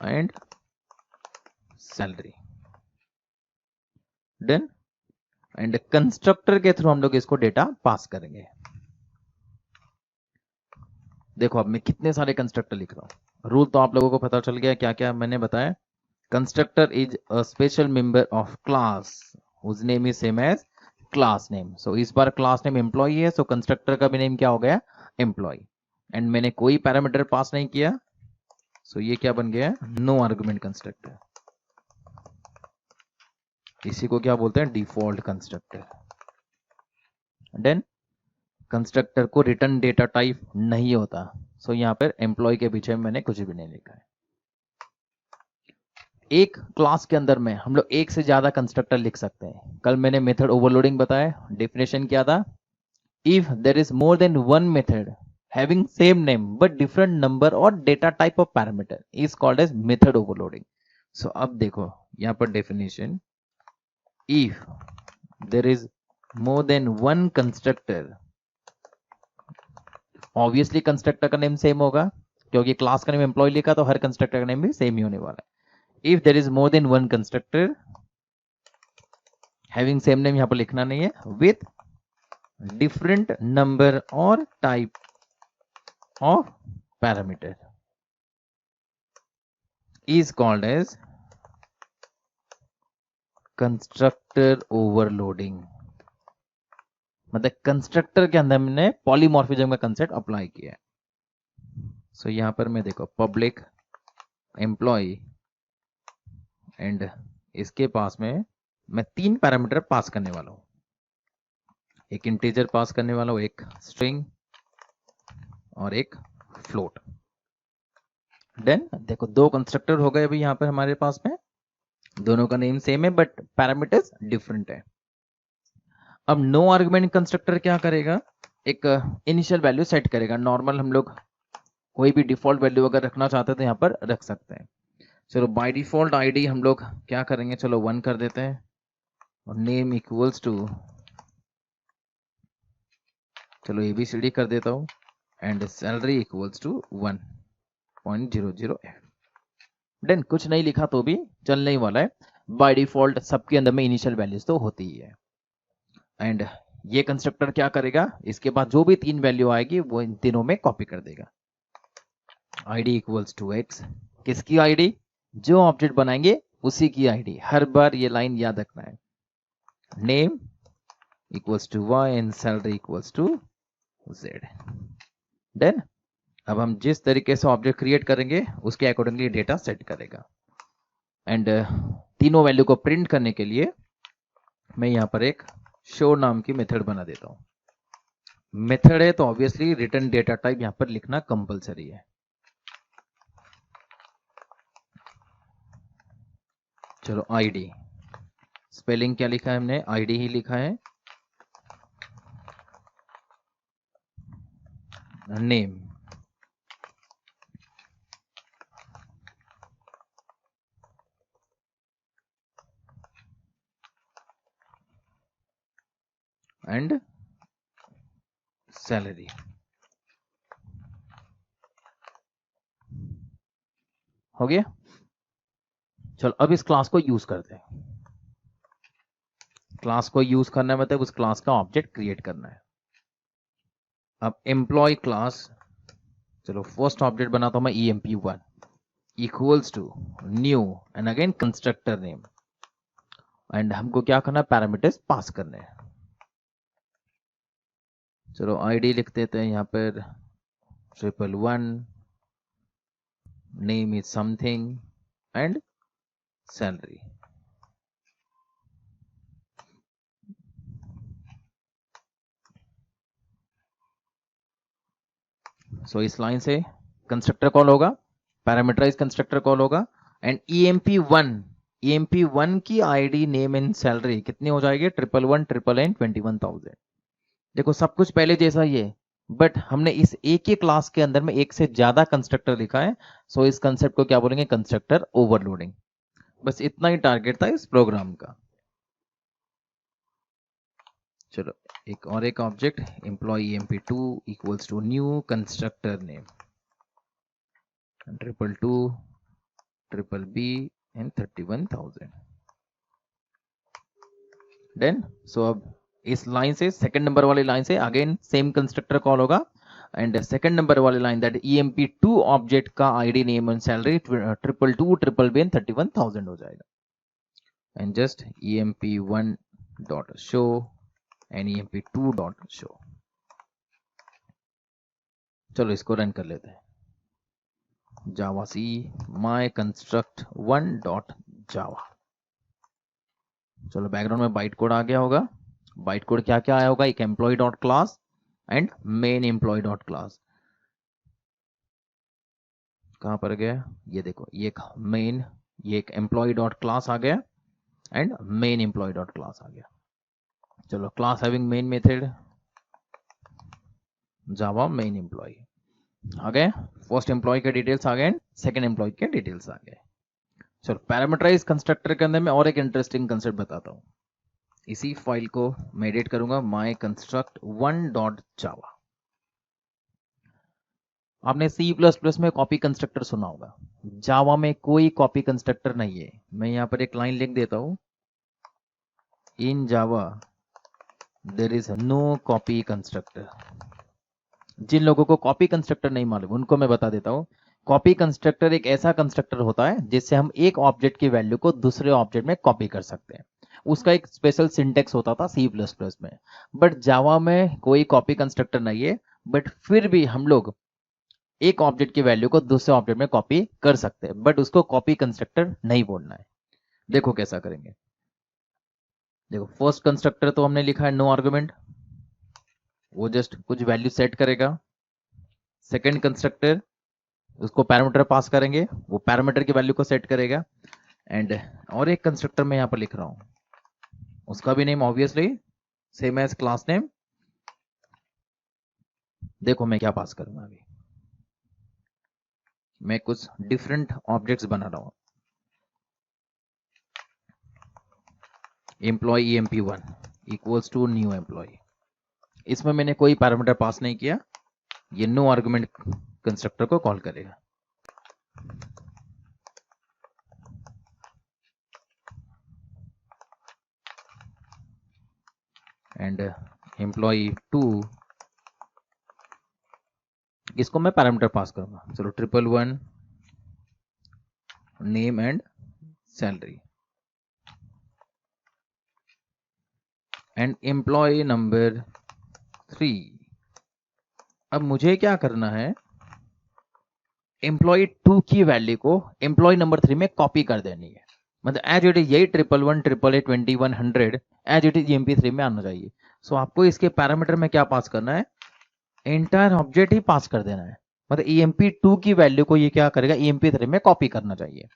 and salary, done. And constructor के थ्रू हम लोग इसको डेटा पास करेंगे। देखो अब मैं कितने सारे कंस्ट्रक्टर लिख रहा हूं, रूल तो आप लोगों को पता चल गया क्या क्या मैंने बताया। Constructor is a special member of class whose name is same as class name. So इस बार क्लास नेम एम्प्लॉय है, सो कंस्ट्रक्टर का भी नेम क्या हो गया, एम्प्लॉय। एंड मैंने कोई पैरामीटर पास नहीं किया, सो ये क्या बन गया, नो आर्गुमेंट कंस्ट्रक्टर। इसी को क्या बोलते हैं, डिफॉल्ट कंस्ट्रक्टर। देन कंस्ट्रक्टर को रिटर्न डेटा टाइप नहीं होता, सो यहां पर एम्प्लॉय के पीछे मैंने कुछ भी नहीं लिखा है। एक क्लास के अंदर में हम लोग एक से ज्यादा कंस्ट्रक्टर लिख सकते हैं। कल मैंने मेथड ओवरलोडिंग बताया, डेफिनेशन क्या था? If there is more than one method having same name but different number or data type of parameter is called as method overloading. So अब देखो यहाँ पर definition, if there is more than one constructor, obviously constructor का name same होगा क्योंकि class का name employ लिखा तो हर कंस्ट्रक्टर का नेम भी सेम ही होने वाला है। If there is more than one constructor having same name यहां पर लिखना नहीं है, विथ डिफरेंट नंबर और type of parameter is called as constructor overloading। मतलब कंस्ट्रक्टर के अंदर हमने पॉलीमॉर्फिज्म का कंसेप्ट अप्लाई किया है। सो यहां पर मैं देखो पब्लिक एम्प्लॉय एंड इसके पास में मैं 3 पैरामीटर पास करने वाला हूं, एक इंटीजर पास करने वाला हूं, एक स्ट्रिंग और एक फ्लोट। देन देखो 2 कंस्ट्रक्टर हो गए अभी यहां पर हमारे पास में, दोनों का नेम सेम है बट पैरामीटर्स डिफरेंट है। अब नो आर्गुमेंट कंस्ट्रक्टर क्या करेगा? एक इनिशियल वैल्यू सेट करेगा। नॉर्मल हम लोग कोई भी डिफॉल्ट वैल्यू अगर रखना चाहते हैं तो यहां पर रख सकते हैं। चलो बाय डिफॉल्ट आईडी हम लोग क्या करेंगे, चलो 1 कर देते हैं और नेम इक्वल्स टू, चलो ABCD कर देता हूं and salary equals to 1.00f। Then कुछ नहीं लिखा तो भी चलने ही वाला है, बाय डिफॉल्ट सबके अंदर में इनिशियल वैल्यूज तो होती ही है। एंड ये कंस्ट्रक्टर क्या करेगा, इसके बाद जो भी 3 वैल्यू आएगी वो इन तीनों में कॉपी कर देगा। आईडी इक्वल्स टू x, किसकी आईडी? जो ऑब्जेक्ट बनाएंगे उसी की आईडी। हर बार ये लाइन याद रखना है। Name equals to y and salary equals to z। Then अब हम जिस तरीके से ऑब्जेक्ट क्रिएट करेंगे उसके अकॉर्डिंगली डेटा सेट करेगा। एंड तीनों वैल्यू को प्रिंट करने के लिए मैं यहां पर एक शो नाम की मेथड बना देता हूं। मेथड है तो ऑब्वियसली रिटर्न डेटा टाइप यहां पर लिखना कंपलसरी है। चलो आईडी, स्पेलिंग क्या लिखा है हमने? आईडी ही लिखा है। Name, and salary. हो गया। चलो अब इस क्लास को यूज करते हैं। क्लास को यूज करना है मतलब उस क्लास का ऑब्जेक्ट क्रिएट करना है। अब एम्प्लॉय क्लास, चलो फर्स्ट ऑब्जेक्ट बनाता हूं मैं emp1 equals to new and again constructor name. And हमको क्या करना है? पैरामीटर्स पास करने हैं। चलो आईडी लिख देते हैं यहां पर 111, name is something and salary. So इस लाइन से कंस्ट्रक्टर कॉल होगा, पैरामीटराइज कंस्ट्रक्टर कॉल होगा एंड emp1 की आईडी नेम एंड सैलरी कितनी हो जाएगी? 111 21,000। देखो सब कुछ पहले जैसा ही है बट हमने इस एक ही क्लास के अंदर में एक से ज्यादा कंस्ट्रक्टर लिखा है। सो इस कंसेप्ट को क्या बोलेंगे? Constructor overloading. बस इतना ही टारगेट था इस प्रोग्राम का। चलो एक और एक object employee emp2 equals to new constructor name 222 BBB and 31,000। Then so अब इस लाइन से सेकंड नंबर वाली लाइन से अगेन सेम कंस्ट्रक्टर कॉल होगा एंड सेकंड नंबर वाली लाइन दैट emp2 ऑब्जेक्ट का ID name and salary 222 BBB and 31,000 हो जाएगा। And just emp1 dot show and emp2 dot show. चलो इसको रन कर लेते हैं। Java C my construct 1 dot जावा। चलो बैकग्राउंड में बाइट कोड आ गया होगा। बाइट कोड क्या क्या आया होगा? एक employ dot class and main employ dot class. कहां पर गया? ये देखो, ये एक मेन ये एक एम्प्लॉय डॉट क्लास आ गया and main employ dot class आ गया। चलो, class having main method java main employ आ गए। फर्स्ट एम्प्लॉय के डिटेल्स आ गए, सेकंड एम्प्लॉय के डिटेल्स आ गए। चलो, पैरामीटराइज कंस्ट्रक्टर के अंदर मैं और एक इंटरेस्टिंग कंसेप्ट बताता हूँ। इसी फाइल को मैं एडिट करूंगा, माई कंस्ट्रक्ट वन डॉट जावा। आपने C++ में कॉपी कंस्ट्रक्टर सुना होगा, जावा में कोई कॉपी कंस्ट्रक्टर नहीं है। मैं यहां पर एक लाइन लिख देता हूं, in java there is no copy constructor. जिन लोगों को कॉपी कंस्ट्रक्टर नहीं मालूम उनको मैं बता देता हूं, कॉपी कंस्ट्रक्टर एक ऐसा कंस्ट्रक्टर होता है जिससे हम एक ऑब्जेक्ट की वैल्यू को दूसरे ऑब्जेक्ट में कॉपी कर सकते हैं। उसका एक स्पेशल सिंटेक्स होता था C++ में, बट जावा में कोई कॉपी कंस्ट्रक्टर नहीं है। बट फिर भी हम लोग एक ऑब्जेक्ट की वैल्यू को दूसरे ऑब्जेक्ट में कॉपी कर सकते हैं, बट उसको कॉपी कंस्ट्रक्टर नहीं बोलना है। देखो कैसा करेंगे। देखो, फर्स्ट कंस्ट्रक्टर तो हमने लिखा है नो आर्गुमेंट, वो जस्ट कुछ वैल्यू सेट करेगा। सेकंड कंस्ट्रक्टर, उसको पैरामीटर पास करेंगे, वो पैरामीटर की वैल्यू को सेट करेगा। एंड और एक कंस्ट्रक्टर मैं यहां पर लिख रहा हूं, उसका भी name obviously same as class name. देखो मैं क्या पास करूंगा, अभी मैं कुछ डिफरेंट ऑब्जेक्ट्स बना रहा हूं। Employee emp1 equals to new employee. इसमें मैंने कोई पैरामीटर पास नहीं किया, ये नो आर्गुमेंट कंस्ट्रक्टर को कॉल करेगा। एंड employee2, इसको मैं पैरामीटर पास करूंगा। चलो, 111 name and salary. And employee number 3, अब मुझे क्या करना है, एम्प्लॉय 2 की वैल्यू को एम्प्लॉय नंबर 3 में कॉपी कर देनी है। मतलब एज इट इज यही 111 888 2100 एज इट इज emp3 में आना चाहिए। सो आपको इसके पैरामीटर में क्या पास करना है, एंटायर ऑब्जेक्ट ही पास कर देना है। मतलब emp2 की वैल्यू को ये क्या करेगा, emp3 में कॉपी करना चाहिए।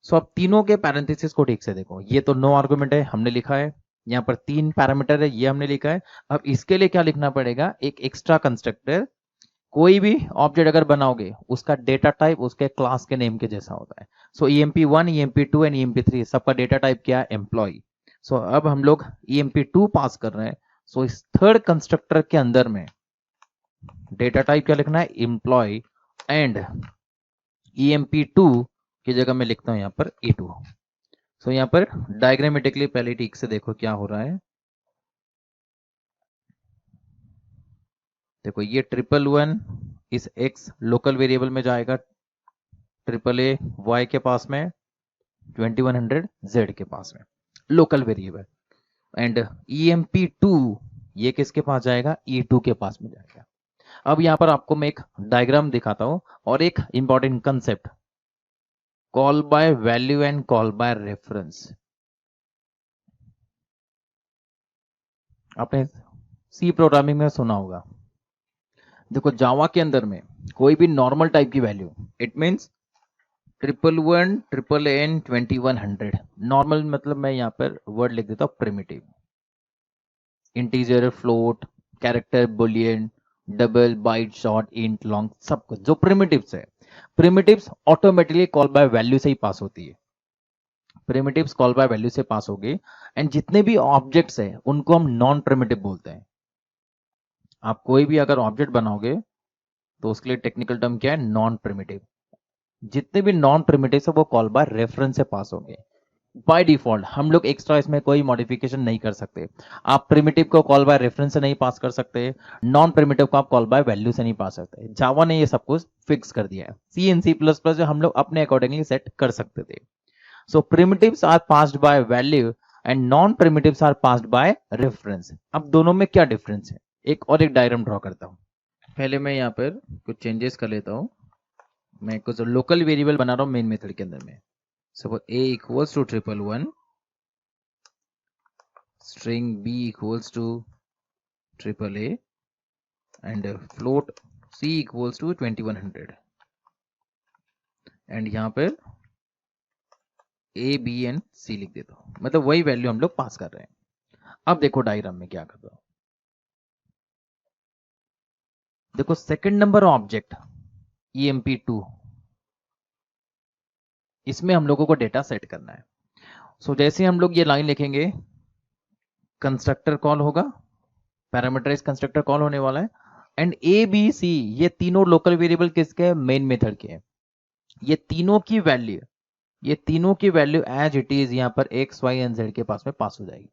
सो अब तीनों के पैरेंथेसिस को ठीक से देखो, ये तो नो आर्गुमेंट है, हमने लिखा है। यहाँ पर 3 पैरामीटर है, ये हमने लिखा है। अब इसके लिए क्या लिखना पड़ेगा, एक एक्स्ट्रा कंस्ट्रक्टर। कोई भी ऑब्जेक्ट अगर बनाओगे उसका डेटा टाइप उसके क्लास के नेम के जैसा होता है। सो emp1 emp2 एंड emp3 सबका डेटा टाइप क्या है, एम्प्लॉय। सो अब हम लोग emp2 पास कर रहे हैं। सो इस थर्ड कंस्ट्रक्टर के अंदर में डेटा टाइप क्या लिखना है, एम्प्लॉय। एंड emp2 की जगह मैं लिखता हूं यहां पर e2। सो यहां पर डायग्रामेटिकली पहले ठीक से देखो क्या हो रहा है। देखो, ये 111 इस x लोकल वेरिएबल में जाएगा, AAA y के पास में, 2100 z के पास में, लोकल वेरिएबल। एंड emp2 ये किसके पास जाएगा, e2 के पास में जाएगा। अब यहां पर आपको मैं एक डायग्राम दिखाता हूं और एक important concept, call by value and call by reference. आपने सी प्रोग्रामिंग में सुना होगा। देखो, जावा के अंदर में कोई भी नॉर्मल टाइप की वैल्यू, इट मीन्स 111 AAN 2100, नॉर्मल मतलब मैं यहां पर वर्ड लिख देता हूं primitive, integer, float, character, boolean, double, byte, short, int, long, सब कुछ जो प्रिमिटिव्स है। Primitives automatically call by value से ही पास होती है। प्रिमिटिव्स कॉल बाय वैल्यू से पास होगी। एंड जितने भी ऑब्जेक्ट्स है उनको हम नॉन प्रिमिटिव बोलते हैं। आप कोई भी अगर ऑब्जेक्ट बनाओगे तो उसके लिए टेक्निकल टर्म क्या है, नॉन प्रिमिटिव। जितने भी नॉन प्रिमिटिव है वो कॉल बाय रेफरेंस से पास होंगे। बाय डिफॉल्ट हम लोग एक्स्ट्रा इसमें कोई मॉडिफिकेशन नहीं कर सकते। आप प्रिमिटिव को कॉल बाय रेफरेंस से नहीं पास कर सकते, नॉन प्रिमिटिव को आप कॉल बाय वैल्यू से नहीं पास सकते। जावा ने ये सब कुछ फिक्स कर दिया है। सी एंड C++ जो हम लोग अपने अकॉर्डिंगली सेट कर सकते थे। So primitives are passed by value and non primitives are passed by reference. अब दोनों में क्या डिफरेंस है, एक और एक डायग्राम ड्रॉ करता हूं। पहले मैं यहाँ पर कुछ चेंजेस कर लेता हूं। मैं कुछ लोकल वेरिएबल बना रहा हूं मेन मेथड के अंदर में। Suppose a equals to 111, string b equals to AAA and float c equals to 2100। And यहाँ पर ए बी एंड सी लिख देता हूं, मतलब वही वैल्यू हम लोग पास कर रहे हैं। अब देखो डायग्राम में क्या कर रहा हूं, देखो सेकंड नंबर ऑब्जेक्ट EMP2, इसमें हम लोगों को डेटा सेट करना है। सो जैसे हम लोग ये लाइन लिखेंगे, कंस्ट्रक्टर कॉल होगा, पैरामीटराइज कंस्ट्रक्टर कॉल होने वाला है, एंड ए बी सी ये तीनों लोकल वेरिएबल किसके हैं, मेन मेथड के हैं। ये तीनों की वैल्यू एज इट इज यहाँ पर एक्स वाई एंड जेड के पास में पास हो जाएगी।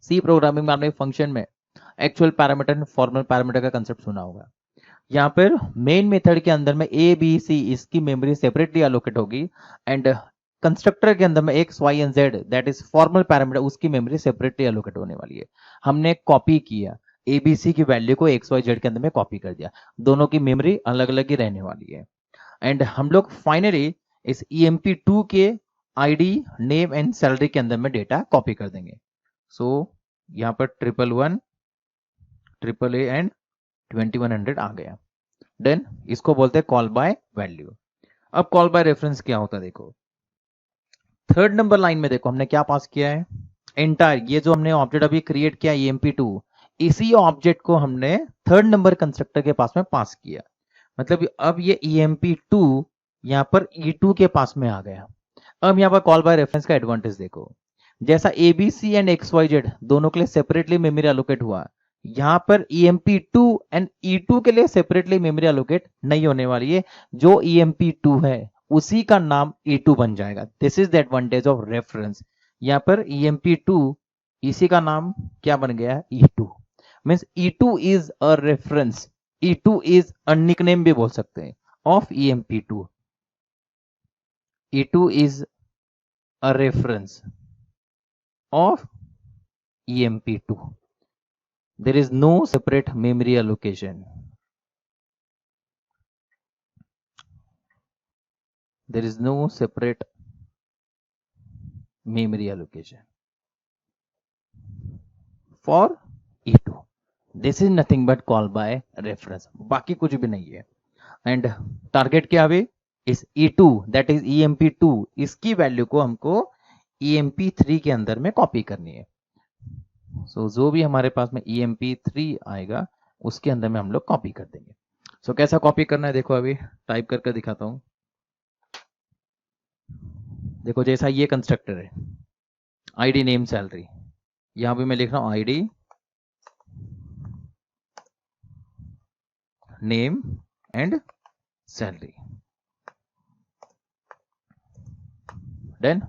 सी प्रोग्रामिंग में आपने फंक्शन में एक्चुअल पैरामीटर फॉर्मल पैरामीटर का कंसेप्ट सुना होगा। यहाँ पर मेन मेथड के अंदर में ए बी सी इसकी मेमोरी सेपरेटली एलोकेट होगी, एंड कंस्ट्रक्टर के अंदर में X Y and Z that is formal parameter उसकी मेमोरी सेपरेटली एलोकेट होने वाली है। हमने कॉपी किया, एबीसी की वैल्यू को एक्स वाई जेड के अंदर में कॉपी कर दिया, दोनों की मेमोरी अलग अलग ही रहने वाली है। एंड हम लोग फाइनली इस EMP2 के आईडी नेम एंड सैलरी के अंदर में डेटा कॉपी कर देंगे। सो यहाँ पर 111 AAA एंड 2100 आ गया। देन इसको बोलते हैं कॉल बाय वैल्यू। अब कॉल बाय रेफरेंस क्या होता है, देखो थर्ड नंबर लाइन में देखो हमने क्या पास किया है, एंटायर ये जो हमने ऑब्जेक्ट अभी क्रिएट किया EMP2, इसी ऑब्जेक्ट को हमने थर्ड नंबर कंस्ट्रक्टर के पास में पास किया। मतलब अब ये EMP2 यहाँ पर E2 के पास में आ गया। अब यहाँ पर कॉल बाय रेफरेंस का एडवांटेज देखो, जैसा ABC एंड XYZ दोनों के लिए सेपरेटली मेमोरी एलोकेट हुआ, यहाँ पर EMP2 एंड E2 के लिए सेपरेटली मेमोरी एलोकेट नहीं होने वाली है। जो EMP2 है उसी का नाम E2 बन जाएगा। This is the advantage of reference. यहाँ पर EMP2 इसी का नाम क्या बन गया, E2 means E2 is a reference, E2 is a nickname भी बोल सकते हैं of EMP2। E2 is a reference of EMP2. There is no separate memory allocation. There is no separate memory allocation for E2. This is nothing but call by reference. बाकी कुछ भी नहीं है। And target क्या है, इस E2 that is EMP2 इसकी value को हमको EMP3 के अंदर में कॉपी करनी है। सो जो भी हमारे पास में EMP3 आएगा उसके अंदर में हम लोग कॉपी कर देंगे। सो कैसा कॉपी करना है देखो, अभी टाइप करके दिखाता हूं। देखो जैसा ये कंस्ट्रक्टर है आईडी नेम सैलरी, यहां भी मैं लिख रहा हूं ID name and salary. Then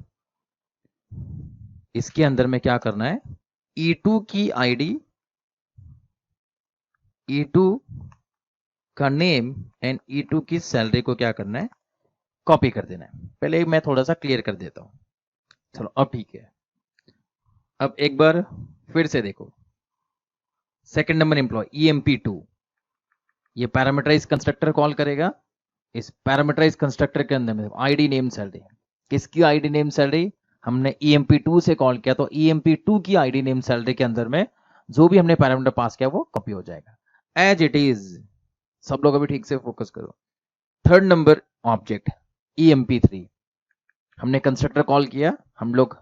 इसके अंदर में क्या करना है, E2 की आईडी, E2 का नेम एंड E2 की सैलरी को क्या करना है, कॉपी कर देना है। पहले मैं थोड़ा सा क्लियर कर देता हूं। चलो अब ठीक है। अब एक बार फिर से देखो, सेकंड नंबर एम्प्लॉय EMP2 ये पैरामीटराइज कंस्ट्रक्टर कॉल करेगा। इस पैरामीटराइज कंस्ट्रक्टर के अंदर में आईडी नेम सैलरी, किसकी आईडी नेम सैलरी, हमने EMP2 से कॉल किया तो EMP2 की आईडी नेम सैलरी के अंदर में जो भी हमने पैरामीटर पास किया वो कॉपी हो जाएगा एज इट इज। सब लोग अभी ठीक से फोकस करो। थर्ड नंबर ऑब्जेक्ट EMP3 हमने कंस्ट्रक्टर कॉल किया, हम लोग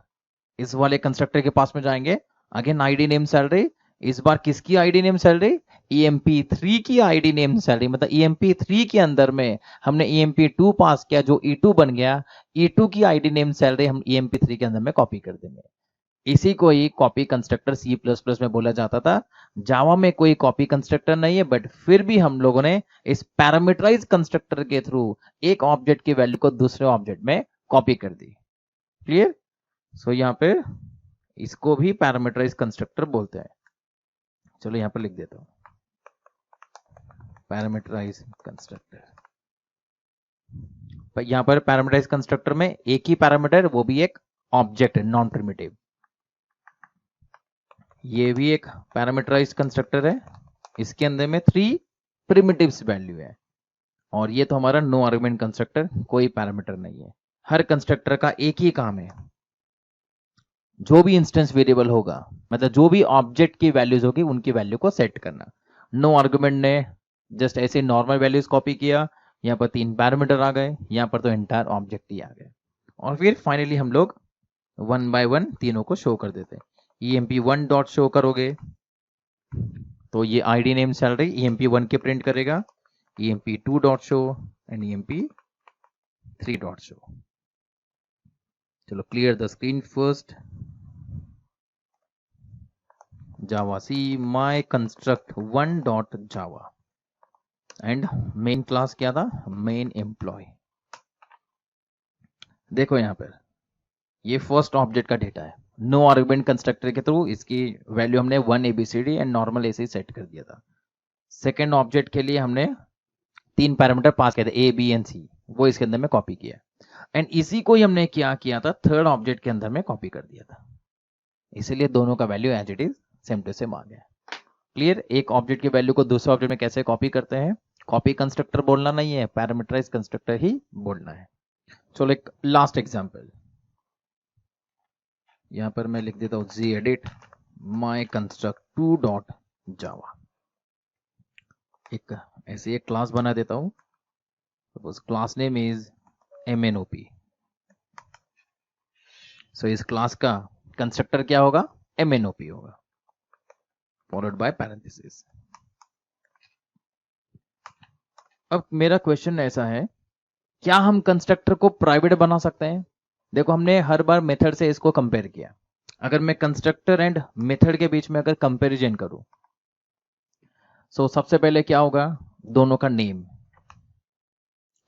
इस वाले कंस्ट्रक्टर के पास में जाएंगे, अगेन आईडी नेम सैलरी, इस बार किसकी आईडी नेम सैलरी, EMP3 की आईडी नेम सैलरी। मतलब EMP3 के अंदर में हमने EMP2 पास किया जो E2 बन गया, E2 की आईडी नेम सैलरी हम EMP3 के अंदर में कॉपी कर देंगे। इसी को ही कॉपी कंस्ट्रक्टर C++ में बोला जाता था। जावा में कोई कॉपी कंस्ट्रक्टर नहीं है, बट फिर भी हम लोगों ने इस पैरामीटराइज कंस्ट्रक्टर के थ्रू एक ऑब्जेक्ट की वैल्यू को दूसरे ऑब्जेक्ट में कॉपी कर दी। क्लियर? सो यहाँ पे इसको भी पैरामीटराइज कंस्ट्रक्टर बोलते हैं। चलो यहां पर लिख देता हूं पैरामीटराइज कंस्ट्रक्टर। यहां पर पैरामीटराइज कंस्ट्रक्टर में एक ही पैरामीटर, वो भी एक ऑब्जेक्ट है नॉन प्रिमिटिव। ये भी एक पैरामीटराइज कंस्ट्रक्टर है, इसके अंदर में 3 प्रिमिटिव्स वैल्यू है, और ये तो हमारा नो आर्गुमेंट कंस्ट्रक्टर, कोई पैरामीटर नहीं है। हर कंस्ट्रक्टर का एक ही काम है, जो भी इंस्टेंस वेरिएबल होगा मतलब जो भी ऑब्जेक्ट की वैल्यूज होगी उनकी वैल्यू को सेट करना। नो आर्गुमेंट ने जस्ट ऐसे नॉर्मल वैल्यूज कॉपी किया, यहाँ पर 3 पैरामीटर आ गए, यहाँ पर तो एंटायर ऑब्जेक्ट ही आ गए। और फिर फाइनली हम लोग 1 by 1 तीनों को शो कर देते हैं। emp1 डॉट शो करोगे तो ये id नेम चल रही emp1 के प्रिंट करेगा, emp2 dot show and emp3 dot show. चलो clear the screen first. Java C my construct 1 dot Java and main class क्या था, मेन एम्प्लॉय। देखो यहां पर ये फर्स्ट ऑब्जेक्ट का डेटा है, नो आर्गुमेंट कंस्ट्रक्टर के थ्रू इसकी वैल्यू हमने 1 ABCD एंड नॉर्मल ऐसे ही सेट कर दिया था। सेकेंड ऑब्जेक्ट के लिए हमने 3 पैरामीटर पास किए थे A, B एंड C, वो इसके अंदर में कॉपी किया एंड इसी को ही हमने क्या किया था थर्ड ऑब्जेक्ट के अंदर में कॉपी कर दिया था, इसीलिए दोनों का value as it is same to same आ गया। क्लियर। एक ऑब्जेक्ट की वैल्यू को दूसरे ऑब्जेक्ट में कैसे कॉपी करते हैं, कॉपी कंस्ट्रक्टर बोलना नहीं है, पैरामीटराइज कंस्ट्रक्टर ही बोलना है। चलो एक लास्ट एग्जांपल यहां पर मैं लिख देता हूं gedit my construct 2 डॉट जावा। एक ऐसे एक क्लास बना देता हूं, suppose class name is MNOP। सो इस क्लास का कंस्ट्रक्टर क्या होगा, MNOP होगा, फॉलोड बाय पैरेंथेसिस। अब मेरा क्वेश्चन ऐसा है, क्या हम कंस्ट्रक्टर को प्राइवेट बना सकते हैं? देखो हमने हर बार मेथड से इसको कंपेयर किया, अगर मैं कंस्ट्रक्टर एंड मेथड के बीच में अगर कंपैरिजन करूं सो सबसे पहले क्या होगा, दोनों का नेम।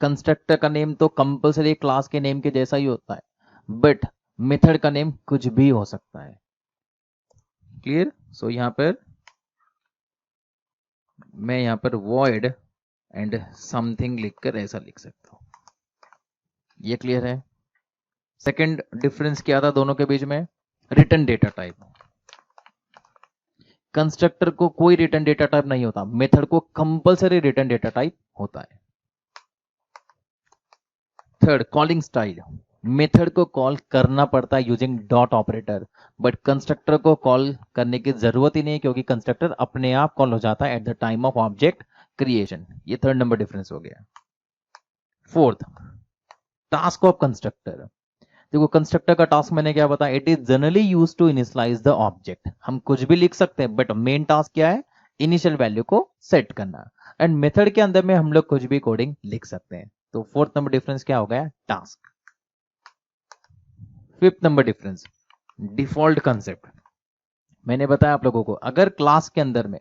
कंस्ट्रक्टर का नेम तो कंपलसरी क्लास के नेम के जैसा ही होता है, बट मेथड का नेम कुछ भी हो सकता है। क्लियर। सो यहां पर मैं यहां पर void एंड समथिंग लिखकर ऐसा लिख सकता हूं, ये क्लियर है। सेकंड डिफरेंस क्या था दोनों के बीच में, रिटर्न डेटा टाइप। कंस्ट्रक्टर को कोई रिटर्न डेटा टाइप नहीं होता, मेथड को कंपलसरी रिटर्न डेटा टाइप होता है। थर्ड कॉलिंग स्टाइल, मेथड को कॉल करना पड़ता है using dot operator, but constructor को कॉल करने की जरूरत ही नहीं क्योंकि कंस्ट्रक्टर अपने आप कॉल हो जाता है at the time of object creation. ये थर्ड नंबर डिफरेंस हो गया। फोर्थ टास्क ऑफ कंस्ट्रक्टर, देखो कंस्ट्रक्टर का टास्क मैंने क्या बताया, it is generally use to initialise the object. हम कुछ भी लिख सकते हैं बट मेन टास्क क्या है, इनिशियल वैल्यू को सेट करना, एंड मेथड के अंदर में हम लोग कुछ भी कोडिंग लिख सकते हैं। तो फोर्थ नंबर डिफरेंस क्या हो गया, task. Fifth number difference default concept. मैंने बताया आप लोगों को, अगर क्लास के अंदर में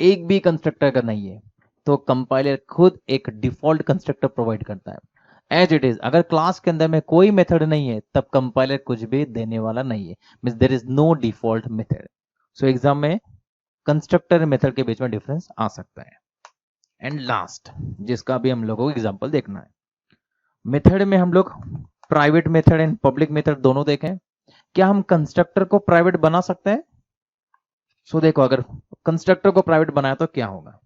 एक भी कंस्ट्रक्टर अगर नहीं है तो कंपाइलर खुद एक डिफॉल्ट कंस्ट्रक्टर प्रोवाइड करता है एज इट इज। अगर क्लास के अंदर में कोई मेथड नहीं है तब कंपाइलर कुछ भी देने वाला नहीं है, means there is no default method. So exam में कंस्ट्रक्टर मेथड के बीच में डिफरेंस आ सकता है। एंड लास्ट जिसका भी हम लोगों को एग्जांपल देखना है, मेथड में हम लोग private method and public method दोनों देखें। क्या हम कंस्ट्रक्टर को प्राइवेट बना सकते हैं? सो देखो अगर कंस्ट्रक्टर को प्राइवेट बनाया तो क्या होगा,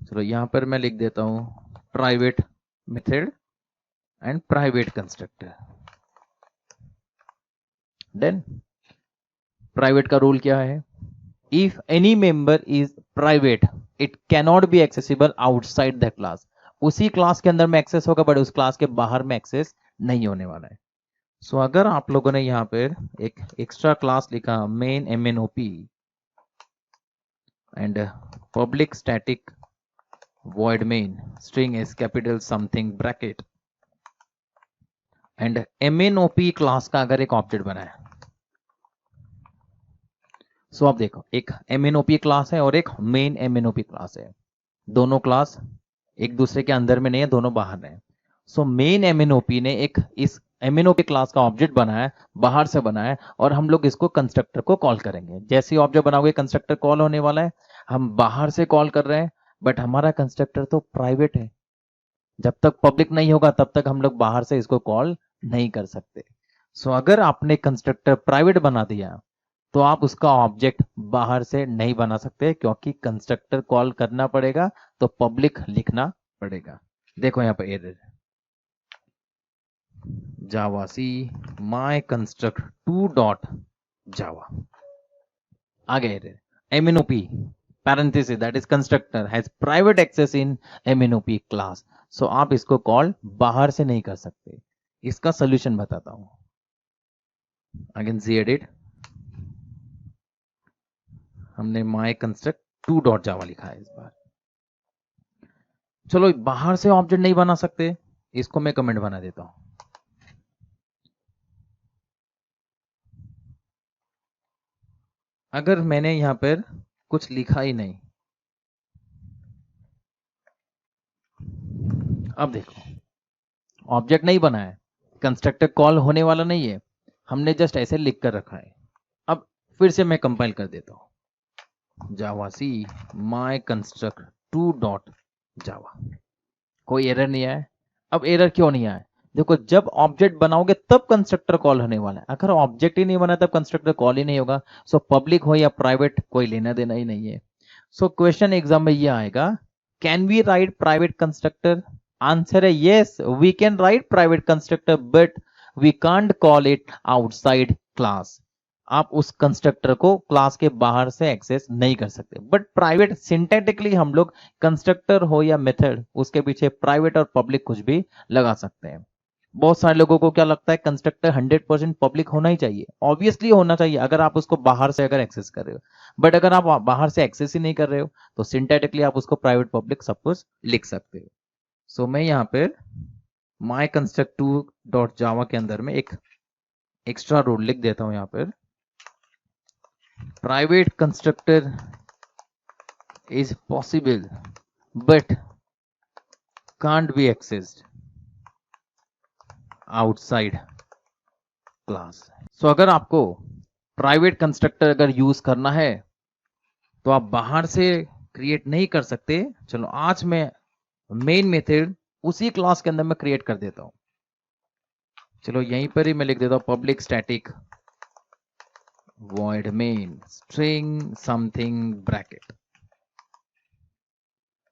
चलो यहां पर मैं लिख देता हूं private method and private constructor. Then private का रूल क्या है, if any member is private it cannot be accessible outside the class. उसी क्लास के अंदर में एक्सेस होगा बट उस क्लास के बाहर में एक्सेस नहीं होने वाला है। सो अगर आप लोगों ने यहां पर एक एक्स्ट्रा क्लास लिखा main MNOP and public static void main string is capital something bracket and MNOP class का अगर एक ऑब्जेक्ट बनाया, सो आप देखो एक MNOP क्लास है और एक मेन MNOP क्लास है, दोनों क्लास एक दूसरे के अंदर में नहीं है, दोनों बाहर है। सो मेन MNOP ने एक इस MNOP क्लास का ऑब्जेक्ट बनाया, बाहर से बनाया, और हम लोग इसको कंस्ट्रक्टर को कॉल करेंगे। जैसे ही ऑब्जेक्ट बनाओगे कंस्ट्रक्टर कॉल होने वाला है, हम बाहर से कॉल कर रहे हैं बट हमारा कंस्ट्रक्टर तो प्राइवेट है, जब तक पब्लिक नहीं होगा तब तक हम लोग बाहर से इसको कॉल नहीं कर सकते। सो अगर आपने कंस्ट्रक्टर प्राइवेट बना दिया तो आप उसका ऑब्जेक्ट बाहर से नहीं बना सकते क्योंकि कंस्ट्रक्टर कॉल करना पड़ेगा तो पब्लिक लिखना पड़ेगा। देखो यहां पर error, Java C my construct 2 dot जावा आ गया error. MNOP parenthesis that is constructor has private access in MNOP class. सो आप इसको कॉल बाहर से नहीं कर सकते। इसका सोल्यूशन बताता हूं। अगेन जी एडिट, हमने माई कंस्ट्रक्ट टू डॉट जावा लिखा है इस बार। चलो बाहर से ऑब्जेक्ट नहीं बना सकते, इसको मैं कमेंट बना देता हूं। अगर मैंने यहां पर कुछ लिखा ही नहीं, अब देखो ऑब्जेक्ट नहीं बना है, कंस्ट्रक्टर कॉल होने वाला नहीं है, हमने जस्ट ऐसे लिख कर रखा है। अब फिर से मैं कंपाइल कर देता हूं, जावा सी माई कंस्ट्रक्ट टू डॉट जावा, कोई एरर नहीं आया। अब एरर क्यों नहीं आया? देखो जब ऑब्जेक्ट बनाओगे तब कंस्ट्रक्टर कॉल होने वाला है, अगर ऑब्जेक्ट ही नहीं बना तब कंस्ट्रक्टर कॉल ही नहीं होगा। सो पब्लिक हो या प्राइवेट कोई लेना देना ही नहीं है। सो क्वेश्चन एग्जाम में ये आएगा, can we write private constructor? Answer है yes, we can write private constructor but we can't call it outside class. आप उस कंस्ट्रक्टर को क्लास के बाहर से एक्सेस नहीं कर सकते। बट प्राइवेट सिंटैटिकली हम लोग कंस्ट्रक्टर हो या मेथड, उसके पीछे प्राइवेट और पब्लिक कुछ भी लगा सकते हैं। बहुत सारे लोगों को क्या लगता है, कंस्ट्रक्टर 100% पब्लिक होना ही चाहिए। ऑब्वियसली होना चाहिए अगर आप उसको बाहर से अगर एक्सेस कर रहे हो, बट अगर आप बाहर से एक्सेस ही नहीं कर रहे हो तो सिंटैटिकली आप उसको प्राइवेट पब्लिक सब कुछ लिख सकते हो। सो मैं यहाँ पे माई कंस्ट्रक्ट टू डॉट जावा के अंदर में एक एक्स्ट्रा रूल लिख देता हूं यहाँ पर, private constructor is possible but can't be accessed outside class। सो अगर आपको प्राइवेट कंस्ट्रक्टर अगर यूज करना है तो आप बाहर से क्रिएट नहीं कर सकते। चलो आज मैं मेन मेथड उसी क्लास के अंदर में क्रिएट कर देता हूं। चलो यहीं पर ही मैं लिख देता हूं public static void main string something bracket।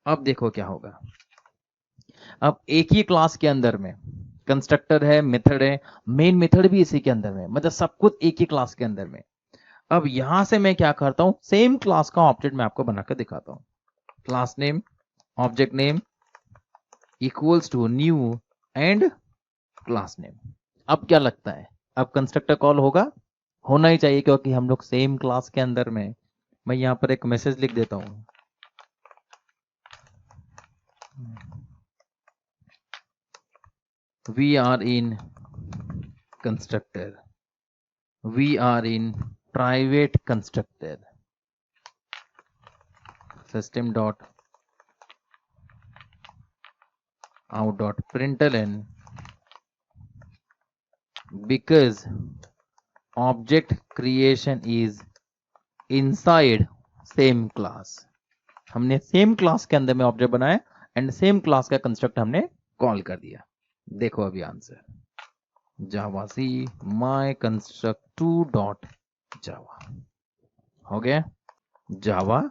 अब देखो क्या होगा, अब एक ही क्लास के अंदर में कंस्ट्रक्टर है, मेथड है, मेन मेथड भी इसी के अंदर में, मतलब सब कुछ एक ही क्लास के अंदर में। अब यहां से मैं क्या करता हूं, सेम क्लास का ऑब्जेक्ट मैं आपको बनाकर दिखाता हूं। Class name object name equals to new and class name. अब क्या लगता है, अब कंस्ट्रक्टर कॉल होगा? होना ही चाहिए, क्योंकि हम लोग सेम क्लास के अंदर में। मैं यहां पर एक मैसेज लिख देता हूं, we are in constructor, we are in private constructor, system dot out dot println because object creation is inside same class। हमने सेम क्लास के अंदर में ऑब्जेक्ट बनाया एंड सेम क्लास का कंस्ट्रक्ट हमने कॉल कर दिया। देखो अभी answer, Java C my construct to dot जावा हो गया। जावा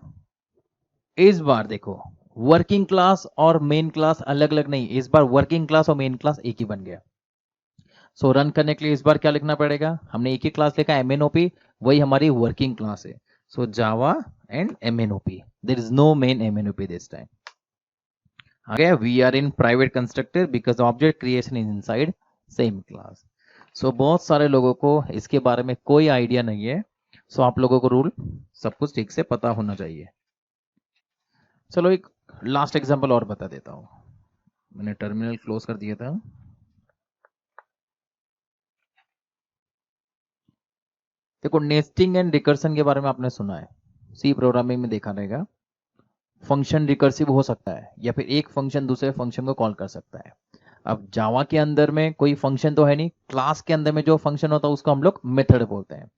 इस बार देखो वर्किंग क्लास और मेन क्लास अलग अलग नहीं, इस बार वर्किंग क्लास और मेन क्लास एक ही बन गया। सो रन करने के लिए इस बार क्या लिखना पड़ेगा, हमने एक ही क्लास लिखा एमएनओपी, वही हमारी वर्किंग क्लास है। So java and MNOP, there is no main MNOP this time. आगे we are in private constructor because object creation is inside same class. So बहुत सारे लोगों को इसके बारे में कोई आइडिया नहीं है। सो आप लोगों को रूल सब कुछ ठीक से पता होना चाहिए। चलो एक लास्ट एग्जांपल और बता देता हूं, मैंने टर्मिनल क्लोज कर दिया था। देखो नेस्टिंग एंड रिकर्सन के बारे में आपने सुना है, सी प्रोग्रामिंग में देखा रहेगा। फंक्शन रिकर्सिव हो सकता है या फिर एक फंक्शन दूसरे फंक्शन को कॉल कर सकता है। अब जावा के अंदर में कोई फंक्शन तो है नहीं, क्लास के अंदर में जो फंक्शन होता है उसको हम लोग मेथड बोलते हैं।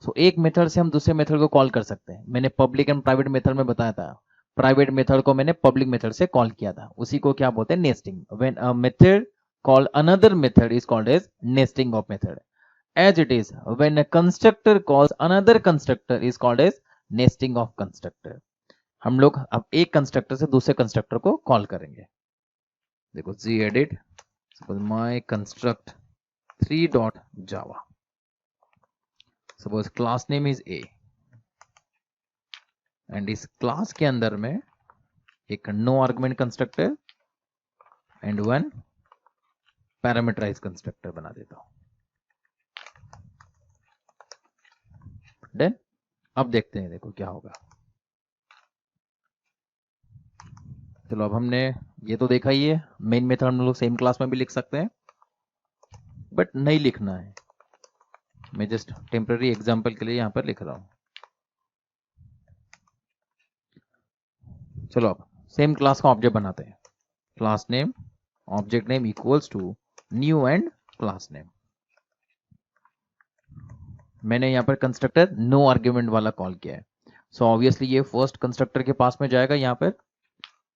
सो एक मेथड से हम दूसरे मेथड को कॉल कर सकते हैं। मैंने पब्लिक एंड प्राइवेट मेथड में बताया था, प्राइवेट मेथड को मैंने पब्लिक मेथड से कॉल किया था, उसी को क्या बोलते हैं, nesting. When a method call another method is called as nesting of method. As it is, when a constructor calls another constructor is called as nesting of constructor। हम लोग अब एक कंस्ट्रक्टर से दूसरे कंस्ट्रक्टर को कॉल करेंगे। देखो जी edit suppose my construct 3 dot java, suppose class name is A and इस क्लास के अंदर में एक no argument constructor and one parameterize constructor बना देता हूं। डन। अब देखते हैं, देखो क्या होगा। चलो अब हमने ये तो देखा ही है, मेन मेथड हम लोग सेम क्लास में भी लिख सकते हैं, बट नहीं लिखना है, मैं जस्ट टेम्पररी एग्जांपल के लिए यहां पर लिख रहा हूं। चलो अब सेम क्लास का ऑब्जेक्ट बनाते हैं। Class name object name equals to new and class name. मैंने यहां पर कंस्ट्रक्टर नो आर्ग्यूमेंट वाला कॉल किया है, सो ऑब्वियसली ये फर्स्ट कंस्ट्रक्टर के पास में जाएगा यहां पर,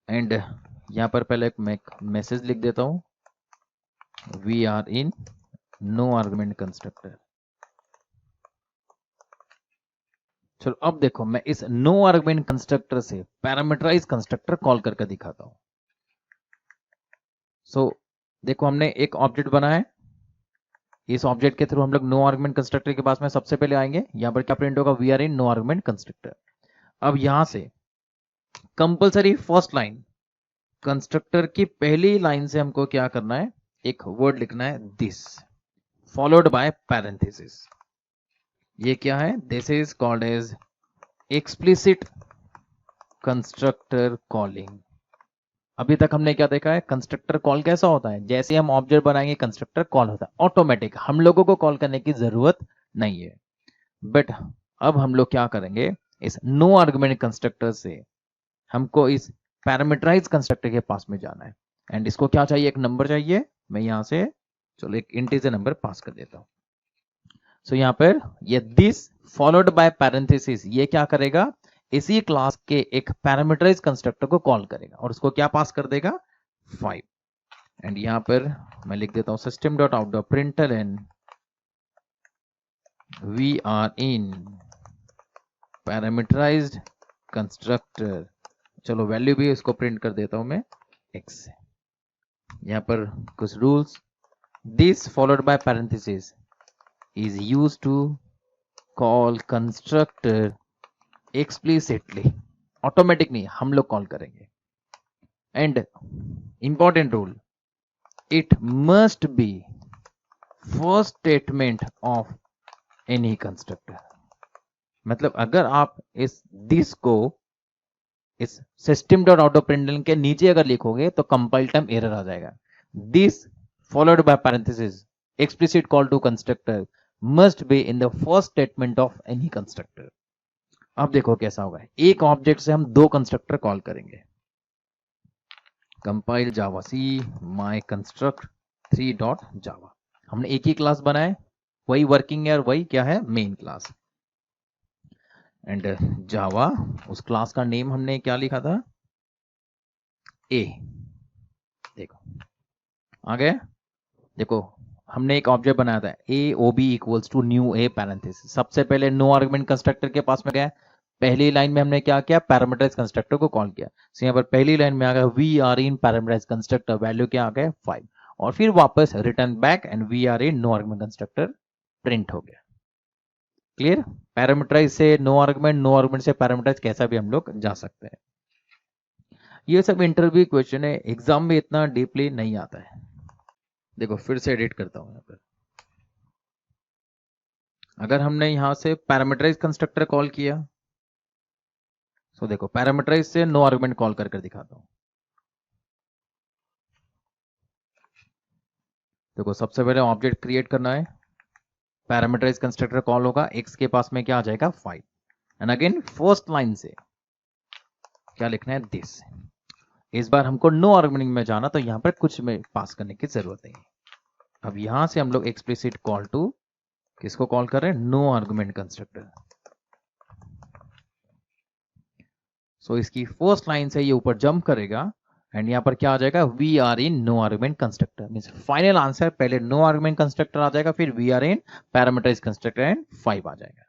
एंड यहां पर पहले मैं मैसेज लिख देता हूं, we are in no argument constructor. चलो अब देखो, मैं इस नो आर्गुमेंट कंस्ट्रक्टर से पैरामीटराइज कंस्ट्रक्टर कॉल करके दिखाता हूं। सो देखो, हमने एक ऑब्जेक्ट बनाया है, इस ऑब्जेक्ट के थ्रू हम लोग नो आर्गुमेंट कंस्ट्रक्टर के पास में सबसे पहले आएंगे। यहां पर क्या प्रिंट होगा, we are in no argument constructor. अब यहां से कंपलसरी फर्स्ट लाइन, कंस्ट्रक्टर की पहली लाइन से हमको क्या करना है, एक वर्ड लिखना है दिस, फॉलोड बाय पैरेंथेसिस। ये क्या है, this is called as explicit constructor calling. अभी तक हमने क्या देखा है, कंस्ट्रक्टर कॉल कैसा होता है, जैसे हम ऑब्जेक्ट बनाएंगे कंस्ट्रक्टर कॉल होता है ऑटोमेटिक, हम लोगों को कॉल करने की जरूरत नहीं है। बट अब हम लोग क्या करेंगे, इस नो आर्गुमेंट कंस्ट्रक्टर से हमको इस पैरामीटराइज कंस्ट्रक्टर के पास में जाना है, एंड इसको क्या चाहिए, एक नंबर चाहिए। मैं यहां से चलो एक इंटीजर नंबर पास कर देता हूं। सो यहां पर ये दिस फॉलोड बाय पैरेंथेसिस, ये क्या करेगा, इसी क्लास के एक पैरामीटराइज कंस्ट्रक्टर को कॉल करेगा और उसको क्या पास कर देगा, 5। एंड यहां पर मैं लिख देता हूं system dot out dot println we are in parameterised constructor. चलो वैल्यू भी इसको प्रिंट कर देता हूं मैं x से। यहां पर कुछ rules, this followed by parenthesis is used to call constructor explicitly, automatic नहीं, हम लोग कॉल करेंगे। And important rule, it must be first statement of any constructor. मतलब अगर आप इस दिस को इस system dot out of println के नीचे अगर लिखोगे तो कंपाइल टाइम एरर आ जाएगा। This followed by parenthesis explicit call to constructor must be in the first statement of any constructor। अब देखो कैसा होगा, एक ऑब्जेक्ट से हम दो कंस्ट्रक्टर कॉल करेंगे। Compile Java C my construct 3 dot जावा, हमने एक ही क्लास बनाया, वही वर्किंग है और वही क्या है, मेन क्लास। एंड जावा, उस क्लास का नेम हमने क्या लिखा था, ए। देखो आ गया, देखो हमने एक ऑब्जेक्ट बनाया था A O B equals to new A parenthesis. सबसे पहले नो आर्गुमेंट कंस्ट्रक्टर के पास में गया, पहली लाइन में हमने क्या किया, पैरामीटराइज कंस्ट्रक्टर को कॉल किया। सो यहाँ पर पहली लाइन में आ गया we are in parameterise constructor, value क्या आ गया 5, और फिर वापस return back and we are in no argument constructor print हो गया। क्लियर, पैरामीटराइज से नो आर्गुमेंट, नो आर्गुमेंट से पैरामीटराइज, कैसा भी हम लोग जा सकते हैं। ये सब इंटरव्यू क्वेश्चन है, एग्जाम में इतना डीपली नहीं आता है। देखो फिर से एडिट करता हूं यहां पर, अगर हमने यहां से पैरामीटराइज कंस्ट्रक्टर कॉल किया, तो देखो पैरामीटराइज से नो आर्गुमेंट कॉल कर दिखाता हूं। देखो सबसे पहले ऑब्जेक्ट क्रिएट करना है, पैरामीटराइज कंस्ट्रक्टर कॉल होगा, x के पास में क्या आ जाएगा 5, एंड अगेन फर्स्ट लाइन से क्या लिखना है, दिस। इस बार हमको नो आर्गुमेंट में जाना, तो यहां पर कुछ में पास करने की जरूरत नहीं है। अब यहां से हम लोग एक्सप्लिसिट कॉल टू, किसको कॉल कर रहे हैं, नो आर्गुमेंट कंस्ट्रक्टर। सो इसकी फर्स्ट लाइन से ये ऊपर जंप करेगा, एंड यहां पर क्या आ जाएगा, we are in no argument constructor. Means final answer पहले नो आर्गुमेंट कंस्ट्रक्टर आ जाएगा, फिर we are in parameterise constructor and 5 आ जाएगा।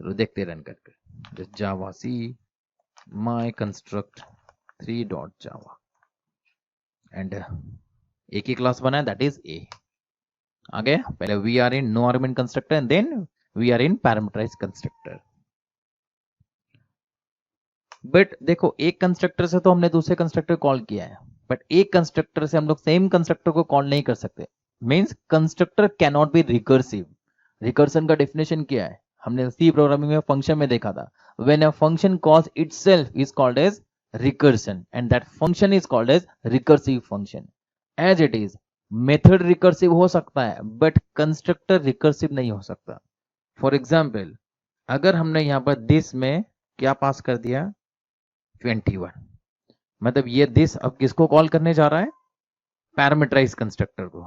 चलो देखते रन करके, Java C my construct 3 dot Java, and एक ही क्लास बना है, दैट इज ए। आ गया, पहले we are in no argument constructor and then we are in parameterise constructor. But देखो एक कंस्ट्रक्टर से तो हमने दूसरे कंस्ट्रक्टर कॉल किया है, बट एक कंस्ट्रक्टर से हम लोग सेम कंस्ट्रक्टर को कॉल नहीं कर सकते। Means constructor can not be recursive. Recursion का डेफिनेशन क्या है, हमने सी प्रोग्रामिंग में फंक्शन में देखा था, when a function calls itself is called as recursion and that function is called as recursive function. As it is method recursive हो सकता है बट कंस्ट्रक्टर रिकर्सिव नहीं हो सकता। फॉर एग्जाम्पल, अगर हमने यहां पर दिस में क्या पास कर दिया 21, मतलब ये दिस अब किसको कॉल करने जा रहा है, पैरामीटराइज कंस्ट्रक्टर को।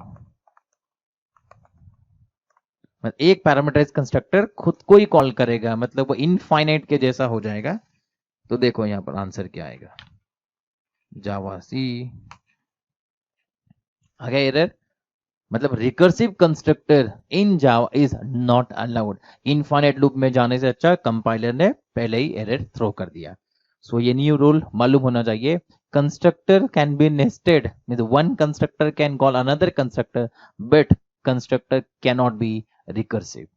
एक पैरामीटराइज कंस्ट्रक्टर खुद को ही कॉल करेगा, मतलब वो इनफाइनाइट के जैसा हो जाएगा। तो देखो यहां पर आंसर क्या आएगा, जावा सी आ गया एरर। मतलब recursive constructor in Java is not allowed. Infinite loop में जाने से अच्छा कंपाइलर ने पहले ही एरर थ्रो कर दिया। सो ये न्यू रूल मालूम होना चाहिए, constructor can be nested, means one constructor can call another constructor but constructor can not be recursive.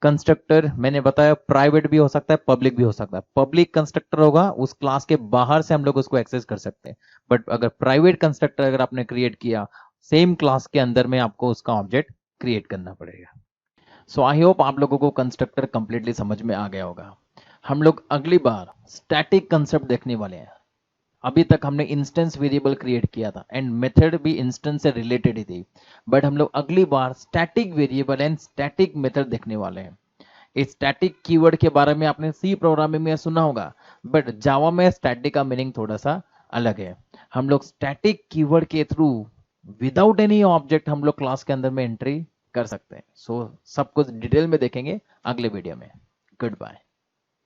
Constructor मैंने बताया प्राइवेट भी हो सकता है, पब्लिक भी हो सकता है। पब्लिक कंस्ट्रक्टर होगा उस क्लास के बाहर से हम लोग उसको एक्सेस कर सकते हैं, बट अगर प्राइवेट कंस्ट्रक्टर अगर आपने क्रिएट किया सेम क्लास के अंदर में आपको उसका ऑब्जेक्ट क्रिएट करना पड़ेगा। सो आई होप आप लोगों को कंस्ट्रक्टर कंप्लीटली समझ में आ गया होगा। हम लोग अगली बार स्टैटिक कंसेप्ट देखने वाले हैं। अभी तक हमने इंस्टेंस वेरिएबल क्रिएट किया था एंड मेथड भी इंस्टेंस से रिलेटेड ही थी, बट हम लोग अगली बार static variable and static method देखने वाले हैं। इस स्टैटिक कीवर्ड के बारे में आपने सी प्रोग्रामिंग में सुना होगा, बट जावा में स्टैटिक का मीनिंग थोड़ा सा अलग है। हम लोग स्टैटिक कीवर्ड के थ्रू विदाउट एनी ऑब्जेक्ट हम लोग क्लास के अंदर में एंट्री कर सकते हैं। सो सब कुछ डिटेल में देखेंगे अगले वीडियो में। Good bye.